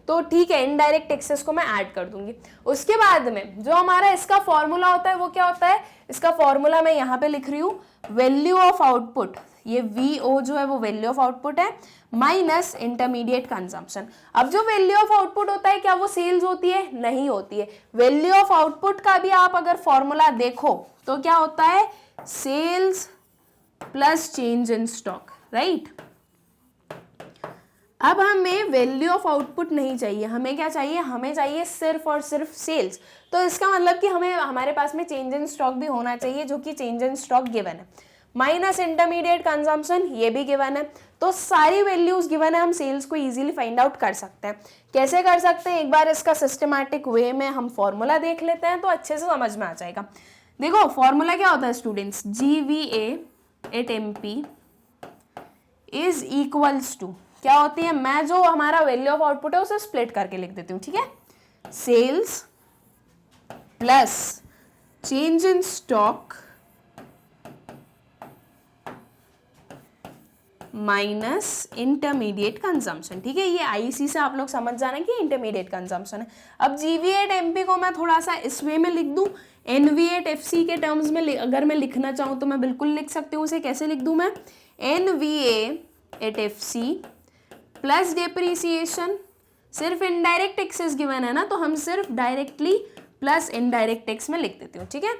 तो ठीक है, इनडायरेक्ट टैक्सेस को मैं ऐड कर दूंगी। उसके बाद में जो हमारा इसका फॉर्मूला होता है वो क्या होता है, इसका फॉर्मूला मैं यहाँ पे लिख रही हूँ, वैल्यू ऑफ आउटपुट, ये VO जो है वो वैल्यू ऑफ आउटपुट है, माइनस इंटरमीडिएट कंजम्पशन। अब जो वैल्यू ऑफ आउटपुट होता है क्या वो सेल्स होती है? नहीं होती है। वैल्यू ऑफ आउटपुट का भी आप अगर फॉर्मूला देखो तो क्या होता है? Sales plus change in stock, right. अब हमें वैल्यू ऑफ आउटपुट नहीं चाहिए, हमें क्या चाहिए? हमें चाहिए सिर्फ और सिर्फ सेल्स। तो इसका मतलब कि हमें हमारे पास में चेंज इन स्टॉक भी होना चाहिए, जो कि चेंज इन स्टॉक गिवन है, माइनस इंटरमीडिएट कंजम्पशन ये भी गिवन है। तो सारी वैल्यूज गिवन है, हम सेल्स को इजीली फाइंड आउट कर सकते हैं। कैसे कर सकते हैं? एक बार इसका सिस्टमैटिक वे में हम फॉर्मूला देख लेते हैं तो अच्छे से समझ में आ जाएगा। देखो फॉर्मूला क्या होता है students, GVA at MP is equals to क्या होती है? मैं जो हमारा वैल्यू ऑफ आउटपुट है उसे स्प्लिट करके लिख देती हूँ, ठीक है। Sales plus change in stock minus intermediate consumption, ठीक है। ये IC से आप लोग समझ जाना कि इंटरमीडिएट कंजम्पशन है। अब GVA एट MP को मैं थोड़ा सा इस वे में लिख दूं, NVA एट FC के टर्म्स में अगर मैं लिखना चाहूँ तो मैं बिल्कुल लिख सकती हूँ। उसे कैसे लिख दूं मैं? NVA at FC plus depreciation, सिर्फ इनडायरेक्ट टैक्सेस गिवन है ना, तो हम सिर्फ डायरेक्टली प्लस इनडायरेक्ट टैक्स में लिख देती हूँ, ठीक है।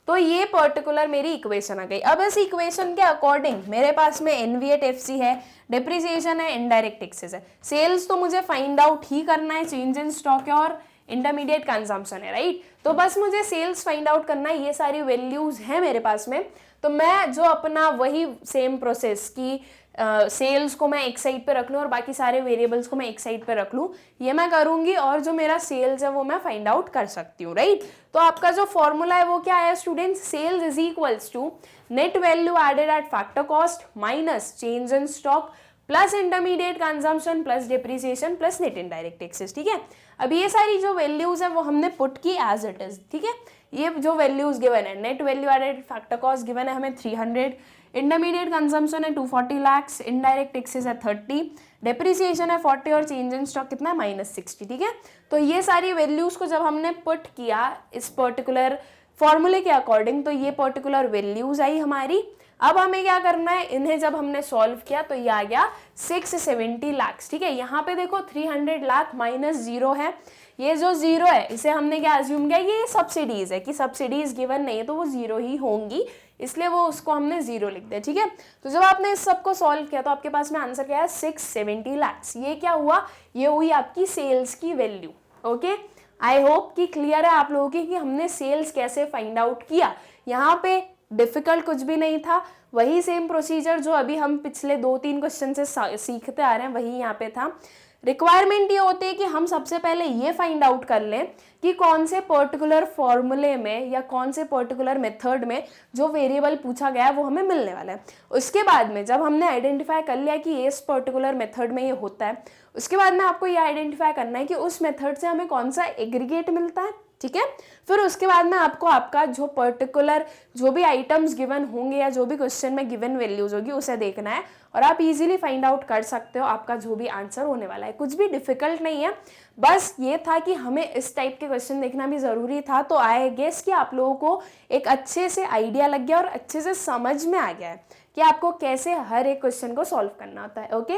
तो ये पर्टिकुलर मेरी इक्वेशन आ गई। अब इस इक्वेशन के अकॉर्डिंग मेरे पास में NVA एट FC है, डेप्रीसिएशन है, इनडायरेक्ट टैक्सेस है, सेल्स तो मुझे फाइंड आउट ही करना है, चेंज इन स्टॉक है और इंटरमीडिएट कंजम्पशन है, राइट। तो बस मुझे सेल्स फाइंड आउट करना है, ये सारी वैल्यूज हैं मेरे पास में। तो मैं जो अपना वही सेम प्रोसेस की सेल्स को मैं एक साइड पे रख लूँ और बाकी सारे वेरिएबल्स को मैं एक साइड पे रख लूँ, ये मैं करूँगी और जो मेरा सेल्स है वो मैं फाइंड आउट कर सकती हूँ, राइट। तो आपका जो फॉर्मूला है वो क्या है students? Sales is equals to net value added at factor cost minus change in stock plus intermediate consumption plus depreciation plus net indirect taxes, ठीक है। अब ये सारी जो वैल्यूज है वो हमने पुट की एज इट इज, ठीक है। ये जो वैल्यूज गिवन है, net value added factor cost given है हमें 300, इंटरमीडिएट कंजम्पशन है 240 लाख, इनडायरेक्ट टैक्सेस है 30, डेप्रीसिएशन है 40 और चेंज इन स्टॉक कितना है? -60, ठीक है। तो ये सारी वैल्यूज को जब हमने पुट किया इस पर्टिकुलर फॉर्मूले के अकॉर्डिंग तो ये पर्टिकुलर वैल्यूज आई हमारी। अब हमें क्या करना है? इन्हें जब हमने सॉल्व किया तो ये आ गया 670 लाख, ठीक है। यहाँ पे देखो 300 लाख माइनस 0 है, ये जो 0 है इसे हमने क्या अज्यूम किया? ये सब्सिडीज है कि सब्सिडीज गिवन नहीं है तो वो 0 ही होंगी, इसलिए वो उसको हमने 0 लिख दिया, ठीक है। तो जब आपने इस सब को सॉल्व किया तो आपके पास में आंसर क्या है? 670 लाख। ये क्या हुआ? ये हुई आपकी सेल्स की वैल्यू, ओके। आई होप कि क्लियर है आप लोगों की कि हमने सेल्स कैसे फाइंड आउट किया। यहाँ पे डिफिकल्ट कुछ भी नहीं था, वही सेम प्रोसीजर जो अभी हम पिछले 2-3 क्वेश्चन से सीखते आ रहे हैं वही यहाँ पे था। रिक्वायरमेंट ये होती है कि हम सबसे पहले ये फाइंड आउट कर लें कि कौन से पर्टिकुलर फॉर्मूले में या कौन से पर्टिकुलर मेथड में जो वेरिएबल पूछा गया है वो हमें मिलने वाला है। उसके बाद में जब हमने आइडेंटिफाई कर लिया कि इस पर्टिकुलर मेथड में ये होता है, उसके बाद में आपको ये आइडेंटिफाई करना है कि उस मेथड से हमें कौन सा एग्रीगेट मिलता है, ठीक है। फिर उसके बाद में आपको आपका जो पर्टिकुलर जो भी आइटम्स गिवन होंगे या जो भी क्वेश्चन में गिवन वैल्यूज होगी उसे देखना है और आप इजीली फाइंड आउट कर सकते हो आपका जो भी आंसर होने वाला है। कुछ भी डिफिकल्ट नहीं है, बस ये था कि हमें इस टाइप के क्वेश्चन देखना भी ज़रूरी था। तो आई गेस कि आप लोगों को एक अच्छे से आइडिया लग गया और अच्छे से समझ में आ गया है कि आपको कैसे हर एक क्वेश्चन को सॉल्व करना होता है, ओके।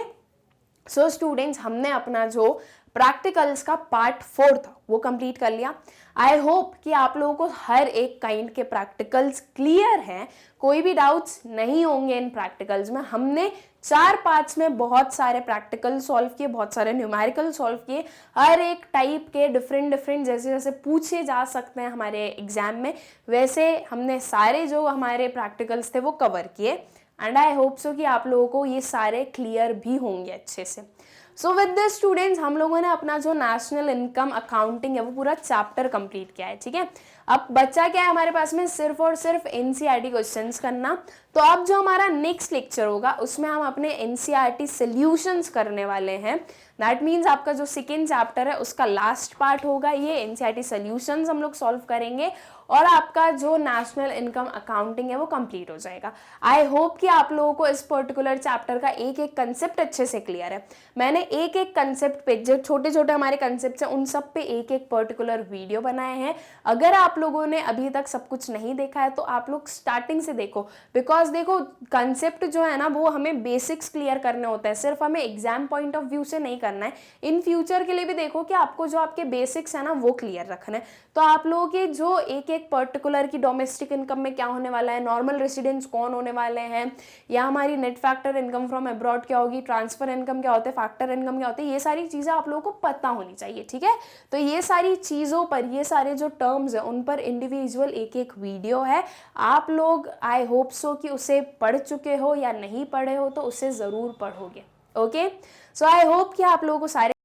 सो स्टूडेंट्स, हमने अपना जो प्रैक्टिकल्स का पार्ट 4 था वो कंप्लीट कर लिया। आई होप कि आप लोगों को हर एक काइंड के प्रैक्टिकल्स क्लियर हैं, कोई भी डाउट्स नहीं होंगे इन प्रैक्टिकल्स में। हमने 4 पार्ट्स में बहुत सारे प्रैक्टिकल सॉल्व किए, बहुत सारे न्यूमेरिकल सॉल्व किए, हर एक टाइप के डिफरेंट जैसे जैसे पूछे जा सकते हैं हमारे एग्जाम में, वैसे हमने सारे जो हमारे प्रैक्टिकल्स थे वो कवर किए। एंड आई होप सो कि आप लोगों को ये सारे क्लियर भी होंगे अच्छे से। सो विद दिस स्टूडेंट्स, हम लोगों ने अपना जो नेशनल इनकम अकाउंटिंग है वो पूरा चैप्टर कंप्लीट किया है, ठीक है। अब बच्चा क्या है हमारे पास में? सिर्फ और सिर्फ NCERT क्वेश्चंस करना। तो अब जो हमारा नेक्स्ट लेक्चर होगा उसमें हम अपने NCERT सॉल्यूशंस करने वाले हैं। दैट मीन्स आपका जो सेकेंड चैप्टर है उसका लास्ट पार्ट होगा ये, NCERT सॉल्यूशंस हम लोग सॉल्व करेंगे और आपका जो नेशनल इनकम अकाउंटिंग है वो कंप्लीट हो जाएगा। आई होप कि आप लोगों को इस पर्टिकुलर चैप्टर का एक एक कंसेप्ट अच्छे से क्लियर है। मैंने एक एक कंसेप्ट पे जो छोटे छोटे हमारे कंसेप्ट हैं उन सब पे एक एक पर्टिकुलर वीडियो बनाए हैं। अगर आप आप लोगों ने अभी तक सब कुछ नहीं देखा है तो आप लोग स्टार्टिंग से देखो, बिकॉज देखो कंसेप्ट जो है ना वो हमें बेसिक्स क्लियर करने होते हैं, सिर्फ हमें एग्जाम पॉइंट ऑफ व्यू से नहीं करना है। इन फ्यूचर के लिए भी देखो कि आपको जो आपके बेसिक्स है ना वो क्लियर रखना है। तो आप लोगों के जो एक एक पर्टिकुलर की डोमेस्टिक इनकम में क्या होने वाला है, नॉर्मल रेसिडेंट्स कौन होने वाले हैं, या हमारी net factor income from abroad क्या होगी, ट्रांसफर इनकम क्या होते हैं, फैक्टर इनकम क्या होते हैं, ये सारी चीज़ें आप लोगों को पता होनी चाहिए। ठीक है, तो ये सारी चीज़ों पर, ये सारे जो टर्म्स है उन पर इंडिविजुअल एक एक वीडियो है। आप लोग आई होप सो कि उसे पढ़ चुके हो, या नहीं पढ़े हो तो उसे ज़रूर पढ़ोगे। ओके, सो आई होप कि आप लोगों को सारे